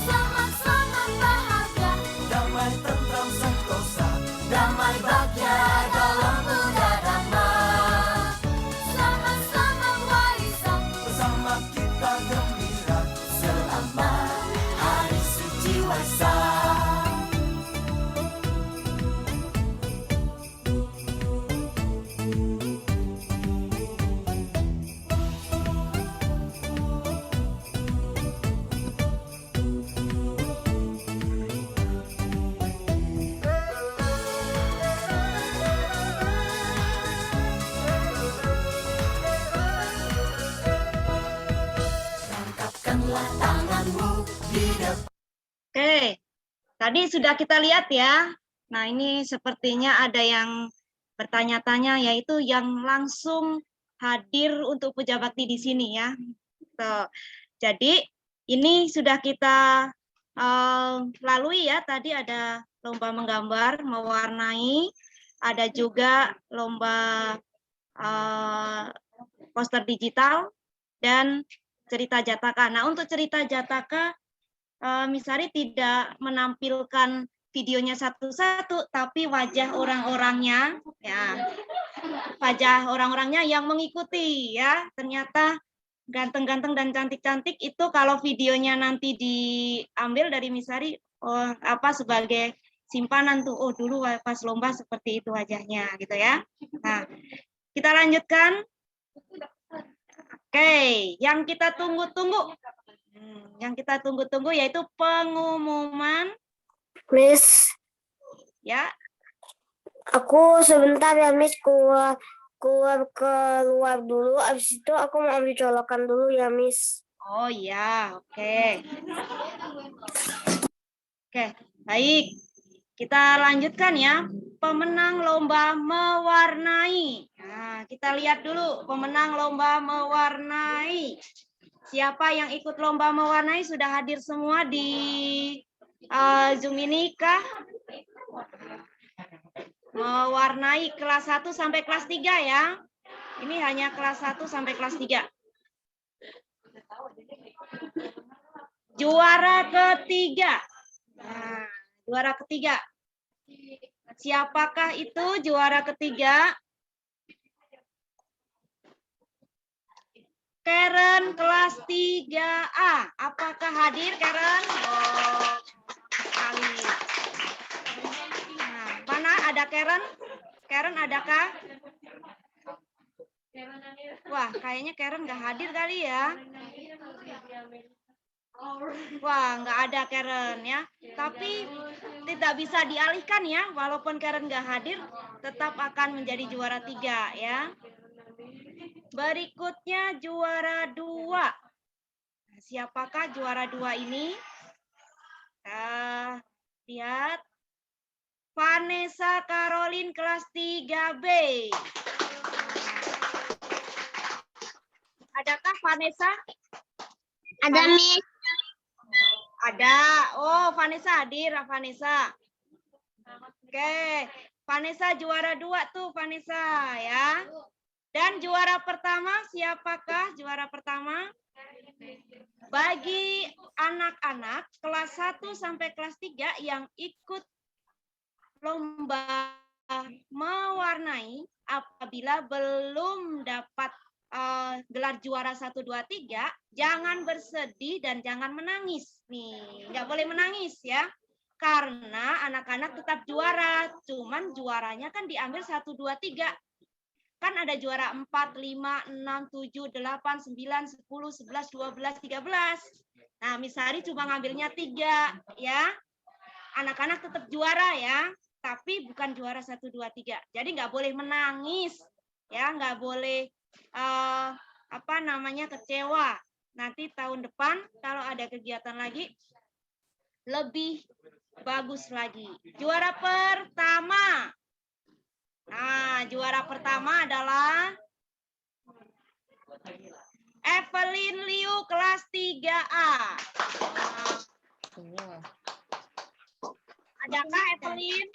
Selamat selamat bahagia, Damai tentram sentosa, damai bahagia dalam Buddha Dhamma. selamat selamat Waisak. Bersama kita gembira, selamat Hari Suci Waisak. Rangkapkanlah tanganmu di depan. Oke, tadi sudah kita lihat ya. Nah, ini sepertinya ada yang bertanya-tanya, yaitu yang langsung hadir untuk puja bakti di sini ya. Tuh. Jadi, ini sudah kita lalui ya. Tadi ada lomba menggambar, mewarnai, ada juga lomba poster digital dan cerita Jataka. Nah, untuk cerita Jataka, Misari tidak menampilkan videonya satu-satu, tapi wajah orang-orangnya, ya, wajah orang-orangnya yang mengikuti, ya. Ternyata ganteng-ganteng dan cantik-cantik itu kalau videonya nanti diambil dari Misari, sebagai simpanan tuh. Oh, dulu pas lomba seperti itu wajahnya, gitu ya. Nah, kita lanjutkan. Oke, yang kita tunggu-tunggu. Yang kita tunggu-tunggu yaitu pengumuman. Miss, Ya, aku sebentar ya, Miss, keluar dulu. Abis itu aku mau ambil colokan dulu ya, Miss. oh ya, oke. Oke, baik. Kita lanjutkan ya. Pemenang lomba mewarnai. Nah, kita lihat dulu pemenang lomba mewarnai. Siapa yang ikut lomba mewarnai sudah hadir semua di Zoom ini kah? Mewarnai kelas 1 sampai kelas 3 ya. Ini hanya kelas 1 sampai kelas 3. Juara ketiga. Nah, juara ketiga. Siapakah itu juara ketiga? Karen kelas 3A. Apakah hadir Karen? Oh, sekali. Nah, mana ada Karen? Karen adakah? Wah, kayaknya Karen nggak hadir kali ya. Wah, nggak ada Karen ya. Tapi tidak bisa dialihkan ya. Walaupun Karen nggak hadir, tetap akan menjadi juara 3 ya. Berikutnya juara 2. Siapakah juara 2 ini? Lihat. Vanessa Caroline kelas 3B. Adakah Vanessa? Ada, Miss. Ada. Oh, Vanessa hadir, Vanessa. Oke, Vanessa juara 2 tuh, Vanessa ya. Dan juara pertama, siapakah juara pertama? Bagi anak-anak kelas 1 sampai kelas 3 yang ikut lomba mewarnai, apabila belum dapat gelar juara 1, 2, 3, jangan bersedih dan jangan menangis. Nih, nggak boleh menangis ya. Karena anak-anak tetap juara, cuman juaranya kan diambil 1, 2, 3. Kan ada juara 4, 5, 6, 7, 8, 9, 10, 11, 12, 13. Nah, Misari cuma ngambilnya 3 ya. Anak-anak tetap juara ya, tapi bukan juara 1, 2, 3. Jadi nggak boleh menangis ya, nggak boleh kecewa. Nanti tahun depan kalau ada kegiatan lagi lebih bagus lagi. Juara pertama. Nah, juara pertama adalah Evelyn Liu kelas 3A. Adakah Evelyn?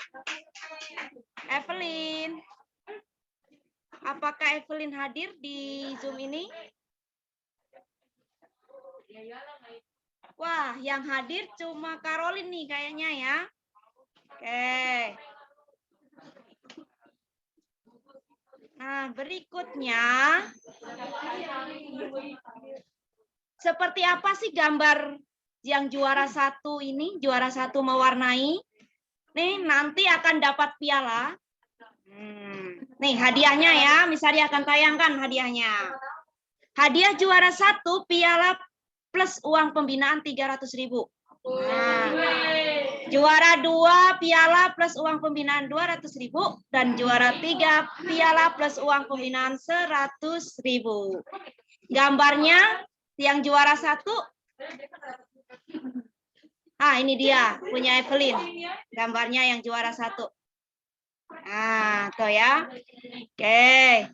Evelyn. Apakah Evelyn hadir di Zoom ini? Wah, yang hadir cuma Caroline nih kayaknya ya. Oke. Nah, berikutnya. Seperti apa sih gambar yang juara 1 ini? Juara 1 mewarnai. Nih, nanti akan dapat piala. Nih, hadiahnya ya. Misari akan tayangkan hadiahnya. Hadiah juara 1, piala plus uang pembinaan 300.000. Nah, juara 2 piala plus uang pembinaan 200.000 dan juara 3 piala plus uang pembinaan 100.000. Gambarnya yang juara 1. Ini dia punya Evelyn. Gambarnya yang juara 1. Nah, tuh ya. Oke.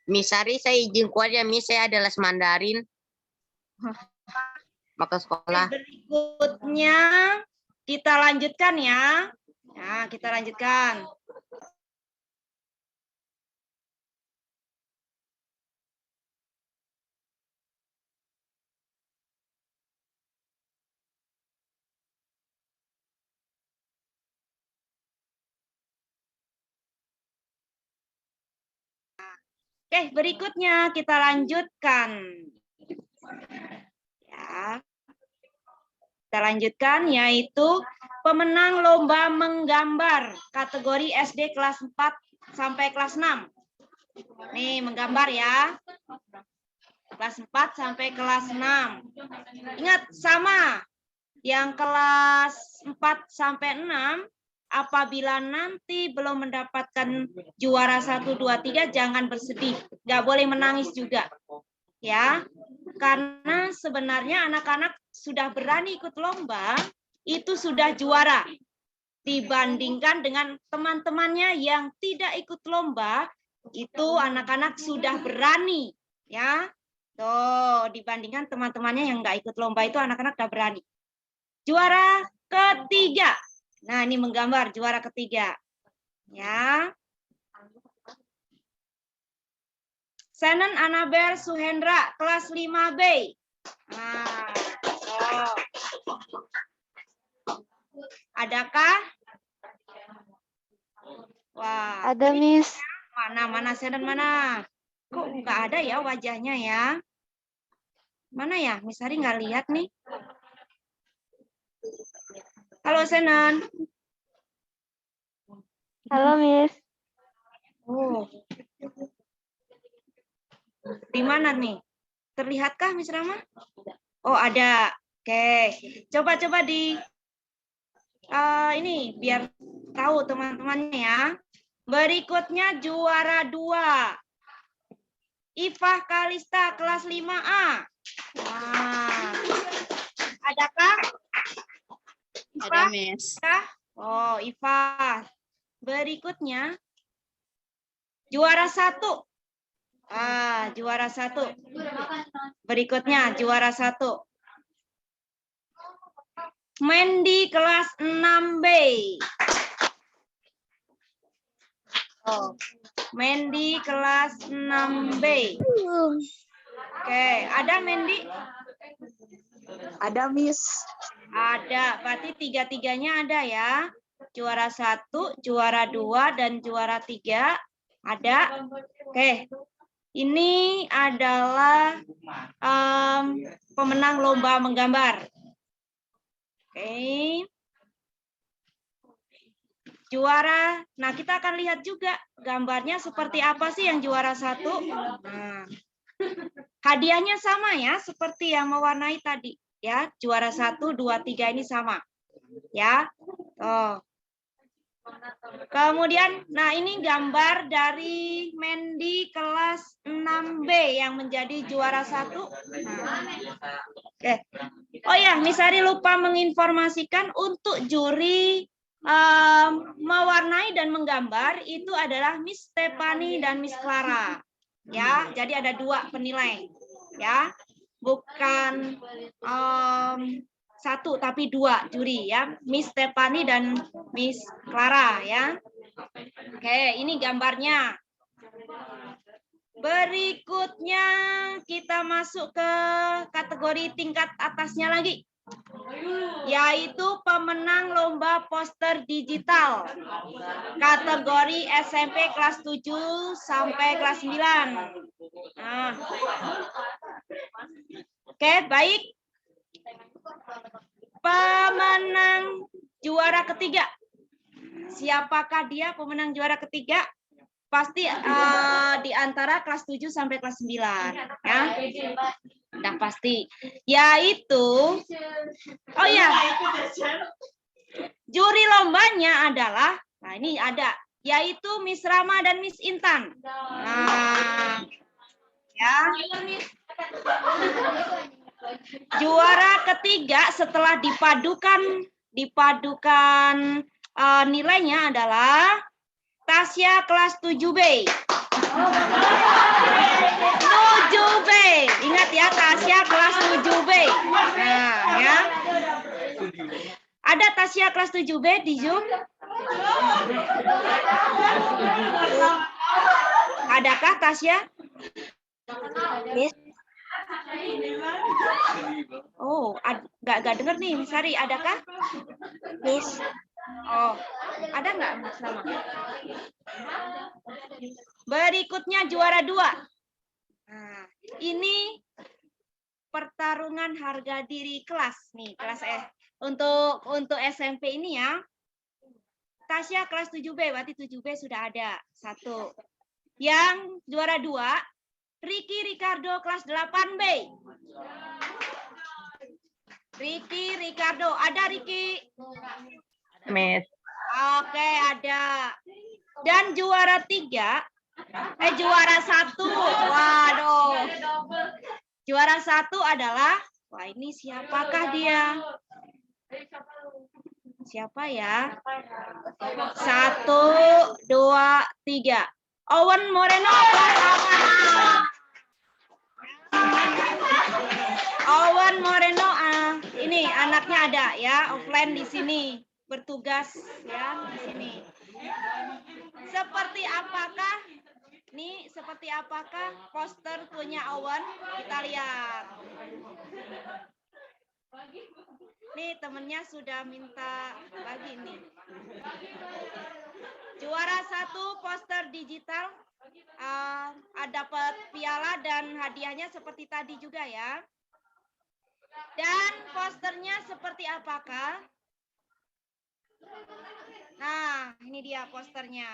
Miss Sari, saya izin keluar ya, Miss. Saya adalah Mandarin. mau ke sekolah. Berikutnya kita lanjutkan ya. Nah, kita lanjutkan. Oke, berikutnya kita lanjutkan. Ya. Kita lanjutkan yaitu pemenang lomba menggambar kategori SD kelas 4 sampai kelas 6. Nih, menggambar ya. Kelas 4 sampai kelas 6. Ingat, sama. Yang kelas 4 sampai 6, apabila nanti belum mendapatkan juara 1, 2, 3, jangan bersedih. Nggak boleh menangis juga. Ya, karena sebenarnya anak-anak sudah berani ikut lomba, itu sudah juara. Dibandingkan dengan teman-temannya yang tidak ikut lomba, itu anak-anak sudah berani. Ya, tuh, dibandingkan teman-temannya yang nggak ikut lomba, itu anak-anak sudah berani. Juara ketiga. Nah, ini menggambar juara ketiga. Ya. Senen Anabel Suhendra, kelas 5B. Nah, oh. Adakah? Wah. Ada, Miss. Mana Senen mana? Kok nggak ada ya wajahnya ya? Mana ya? Miss Hari nggak lihat nih. Halo Senen. Halo, Miss. Oh. Di mana nih? Terlihatkah Miss Rama? Oh, ada. Oke. Coba di ini biar tahu teman-temannya ya. Berikutnya juara 2. Ifah Kalista kelas 5A. Nah. Adakah? Ada, Miss. Oh, Ifah. Berikutnya juara 1. Juara 1. Berikutnya juara 1. Mandy kelas 6B. Oh, Mandy kelas 6B. Oke, ada Mandy? Ada, Miss. Ada, berarti tiga-tiganya ada ya. Juara 1, juara 2, dan juara 3 ada. Oke, ini adalah pemenang lomba menggambar. Oke. Juara, nah kita akan lihat juga gambarnya seperti apa sih yang juara 1. Nah, hadiahnya sama ya, seperti yang mewarnai tadi. Ya, juara 1, 2, 3 ini sama. Ya. Oh. Kemudian, nah ini gambar dari Mandy kelas 6B yang menjadi juara 1. Nah. Oke. Oh ya, Miss Ari lupa menginformasikan untuk juri mewarnai dan menggambar itu adalah Miss Stephanie dan Miss Clara. Ya, jadi ada 2 penilai. Ya, bukan 1 tapi 2 juri ya, Miss Stephanie dan Miss Clara ya. Oke, ini gambarnya. Berikutnya kita masuk ke kategori tingkat atasnya lagi, yaitu pemenang lomba poster digital kategori SMP kelas 7 sampai kelas 9. Nah. Oke, baik. Pemenang juara ketiga. Siapakah dia pemenang juara ketiga? Pasti di antara kelas 7 sampai kelas 9. Ya. Udah pasti. Yaitu, oh ya, juri lombanya adalah, nah ini ada, yaitu Miss Rama dan Miss Intan. Nah, ya. Juara ketiga setelah dipadukan nilainya adalah Tasya kelas 7B. 7B. Ingat ya, Tasya kelas 7B. Nah, ya. Ada Tasya kelas 7B di Zoom? Adakah Tasya? Miss. Oh, nggak dengar nih, Sari. Adakah? Miss. Oh, ada nggak Mas Rama? Berikutnya juara 2. Nah, ini pertarungan harga diri kelas nih, kelas untuk SMP ini ya. Tasya kelas 7B, berarti 7B sudah ada. 1. Yang juara 2, Ricky Ricardo kelas 8B. Ricky Ricardo, ada Ricky? Miss. Oke, ada. Dan juara 3, juara 1. Waduh. Juara 1 adalah, wah ini siapakah dia? Siapa ya? 1, 2, 3. Owen Moreno kelas 8. Owen Moreno, ini anaknya ada ya, offline di sini, bertugas ya di sini. Seperti apakah poster punya Owen? Kita lihat. Nih temennya sudah minta bagi nih. Juara 1 poster digital, dapat piala dan hadiahnya seperti tadi juga ya. Dan posternya seperti apakah? Nah, ini dia posternya.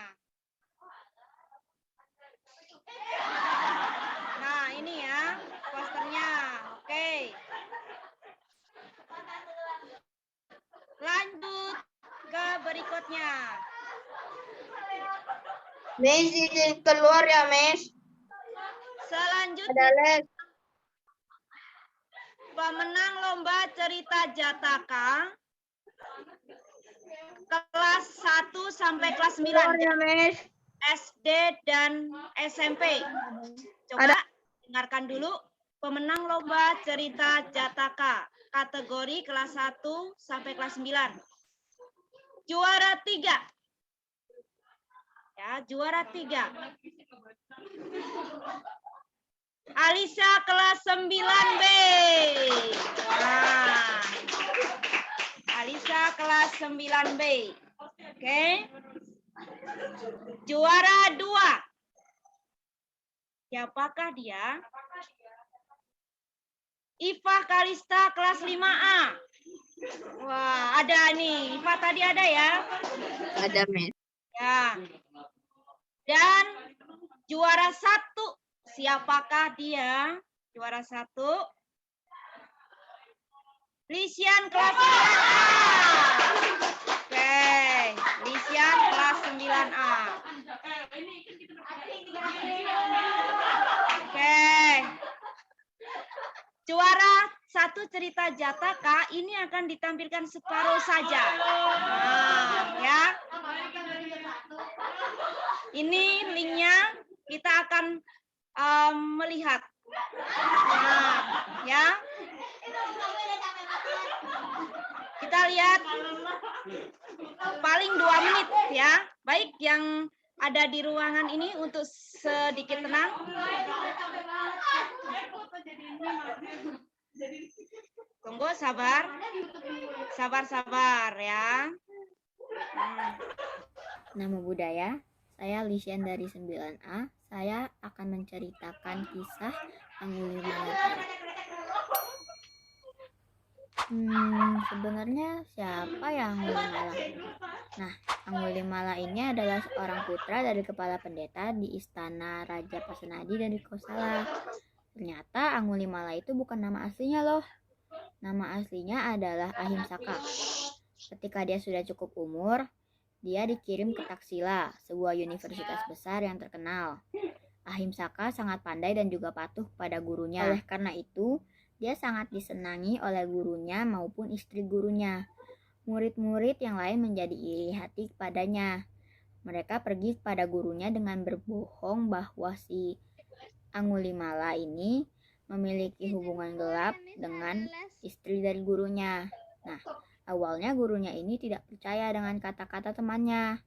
Nah, ini ya posternya. Oke. Lanjut ke berikutnya. Miss, izin keluar ya, Miss. Selanjutnya, Ada les. pemenang lomba cerita Jataka kelas 1 sampai kelas 9. Keluar ya, Miss. SD dan SMP. Coba dengarkan dulu pemenang lomba cerita Jataka kategori kelas 1 sampai kelas 9. Juara 3. Ya, juara 3. Alisa kelas 9B. Nah, Alisa kelas 9B. Oke. Juara 2. Siapakah dia? Iva Kalista kelas 5A. Wah, ada nih. Iva tadi ada ya? Ada, Miss. Ya. Dan juara 1. Siapakah dia? Juara 1. Lisian kelas 9A. Oke, Lisian kelas 9A. Oke. Juara 1 cerita Jataka ini akan ditampilkan separuh saja. Nah, ya. Ini linknya kita akan melihat. Nah, ya. Kita lihat paling 2 menit ya. Baik yang ada di ruangan ini untuk sedikit tenang. Tunggu, sabar. Sabar ya. Nama budaya, saya Lisian dari 9A. Saya akan menceritakan kisah Angulimala. Sebenarnya siapa ya Angulimala? Nah, Angulimala ini adalah seorang putra dari kepala pendeta di istana Raja Pasenadi dari Kosala. Ternyata Angulimala itu bukan nama aslinya loh. Nama aslinya adalah Ahimsaka. Ketika dia sudah cukup umur, dia dikirim ke Taksila, sebuah universitas besar yang terkenal. Ahimsaka sangat pandai dan juga patuh pada gurunya. Oleh karena itu, dia sangat disenangi oleh gurunya maupun istri gurunya. Murid-murid yang lain menjadi iri hati padanya. Mereka pergi kepada gurunya dengan berbohong bahwa si Angulimala ini memiliki hubungan gelap dengan istri dari gurunya. Nah, awalnya gurunya ini tidak percaya dengan kata-kata temannya.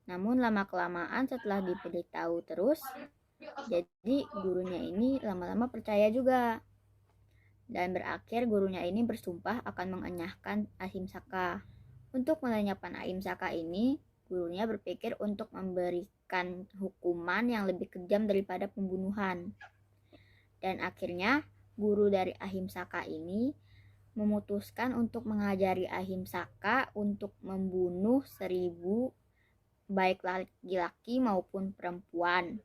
Namun lama-kelamaan setelah diberitahu terus, jadi gurunya ini lama-lama percaya juga. Dan berakhir gurunya ini bersumpah akan mengenyahkan ahimsaka. Untuk melenyapkan ahimsaka ini, gurunya berpikir untuk memberikan hukuman yang lebih kejam daripada pembunuhan. Dan akhirnya guru dari ahimsaka ini memutuskan untuk mengajari ahimsaka untuk membunuh 1000 baik laki-laki maupun perempuan.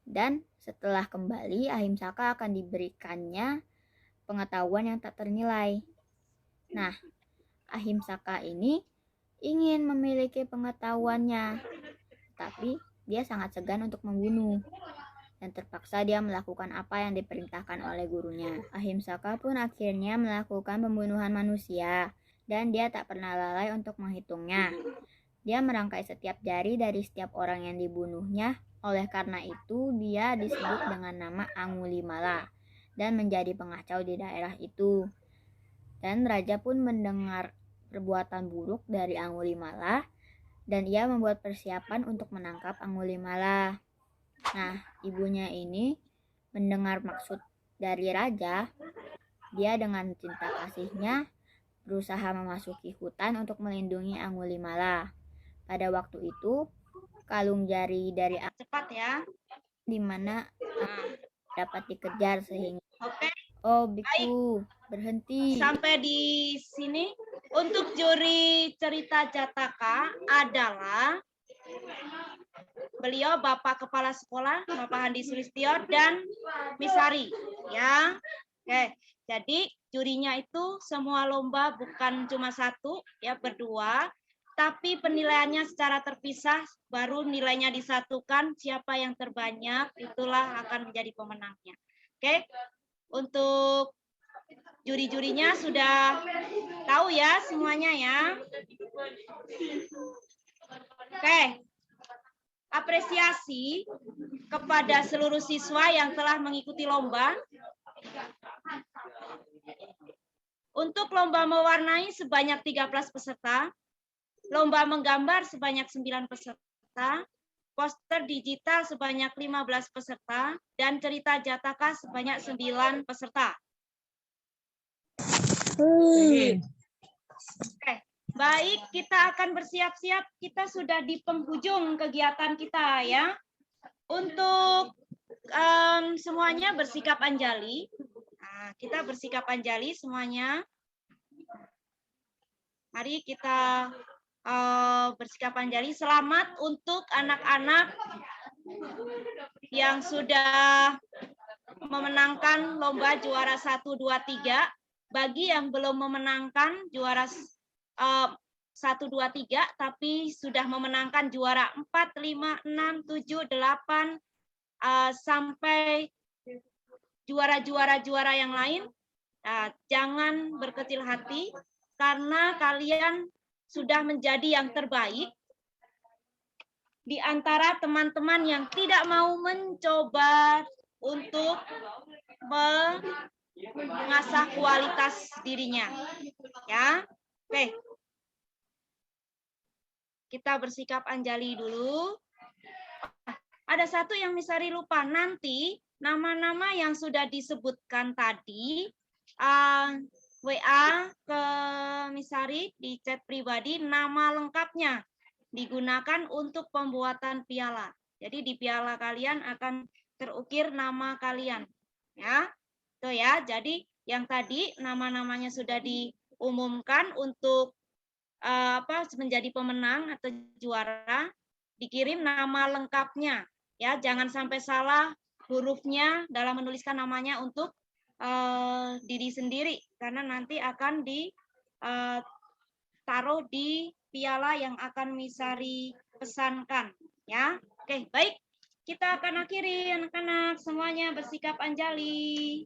Dan setelah kembali, ahimsaka akan diberikannya pengetahuan yang tak ternilai. Nah, ahimsaka ini ingin memiliki pengetahuannya, tapi dia sangat segan untuk membunuh. Dan terpaksa dia melakukan apa yang diperintahkan oleh gurunya. Ahimsaka pun akhirnya melakukan pembunuhan manusia, dan dia tak pernah lalai untuk menghitungnya. Dia merangkai setiap jari dari setiap orang yang dibunuhnya. Oleh karena itu, dia disebut dengan nama Angulimala dan menjadi pengacau di daerah itu. Dan raja pun mendengar perbuatan buruk dari Angulimala, dan ia membuat persiapan untuk menangkap Angulimala. Nah, ibunya ini mendengar maksud dari raja. Dia dengan cinta kasihnya berusaha memasuki hutan untuk melindungi Angulimala. Pada waktu itu, kalung jari dari Cepat ya. di mana dapat dikejar sehingga Oke, oh biku berhenti. sampai di sini. Untuk juri cerita Jataka adalah beliau Bapak Kepala Sekolah, Bapak Handi Sulistyo dan Misari. Ya, oke. Jadi jurinya itu semua lomba bukan cuma satu, ya berdua, tapi penilaiannya secara terpisah. Baru nilainya disatukan. Siapa yang terbanyak itulah akan menjadi pemenangnya. Oke. Untuk juri-jurinya sudah tahu ya semuanya ya. Oke. Apresiasi kepada seluruh siswa yang telah mengikuti lomba. Untuk lomba mewarnai sebanyak 13 peserta, lomba menggambar sebanyak 9 peserta, poster digital sebanyak 15 peserta, dan cerita Jataka sebanyak 9 peserta. Oke, baik, kita akan bersiap-siap. Kita sudah di penghujung kegiatan kita ya. Untuk semuanya bersikap anjali. Nah, kita bersikap anjali semuanya. Mari kita bersikap anjali. Selamat untuk anak-anak yang sudah memenangkan lomba juara 1, 2, 3. Bagi yang belum memenangkan juara 1, 2, 3, tapi sudah memenangkan juara 4, 5, 6, 7, 8, sampai juara-juara yang lain, jangan berkecil hati, karena kalian sudah menjadi yang terbaik di antara teman-teman yang tidak mau mencoba untuk mengasah kualitas dirinya. Ya, oke. Kita bersikap anjali dulu. Ada satu yang Misari lupa. Nanti nama-nama yang sudah disebutkan tadi, WA ke Misari di chat pribadi, nama lengkapnya digunakan untuk pembuatan piala. Jadi di piala kalian akan terukir nama kalian. Ya, itu ya. Jadi yang tadi nama-namanya sudah diumumkan untuk menjadi pemenang atau juara, dikirim nama lengkapnya. Ya, jangan sampai salah hurufnya dalam menuliskan namanya untuk diri sendiri, karena nanti akan ditaruh di piala yang akan Misari pesankan. Ya, oke, baik. Kita akan akhiri, anak-anak semuanya bersikap anjali.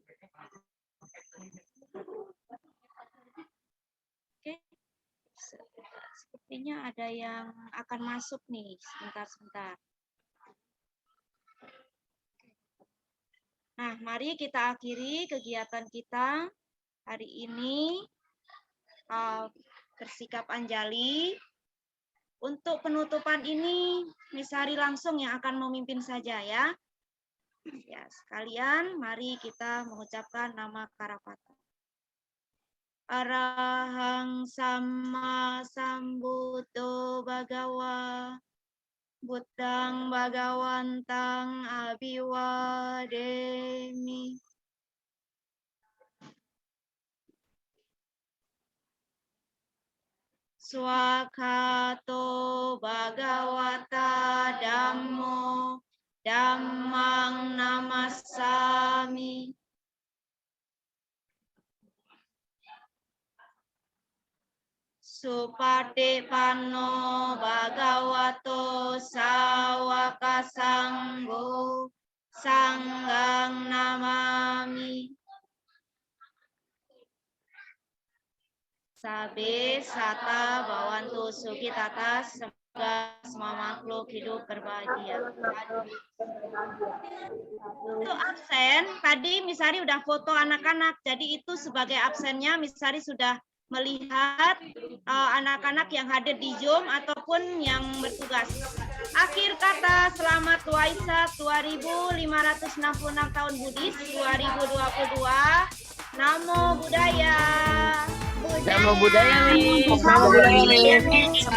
Oke. Kayaknya ada yang akan masuk nih, sebentar. Nah, mari kita akhiri kegiatan kita hari ini. Bersikap anjali. Untuk penutupan ini, Miss Hari langsung yang akan memimpin saja ya. Ya, sekalian mari kita mengucapkan nama Karapata. Arahang Sama Sambuddho Bhagawa Buddhang Bhagawantang Abhiwademi. Swakato Bhagavata Dhammo Dhammang Namassami. Supatipanno Bhagavato Sawaka Sangho Sanghang Namami. Sabe Sata Bawantu Sukitata, semoga semua makhluk hidup berbahagia. Untuk absen, tadi Miss Hari udah foto anak-anak, jadi itu sebagai absennya Miss Hari sudah melihat anak-anak yang hadir di Zoom ataupun yang bertugas. Akhir kata, selamat Waisak 2566 tahun Buddhis 2022. Namo Buddhaya. Namo Buddhaya, Miss. Namo Buddhaya, Miss.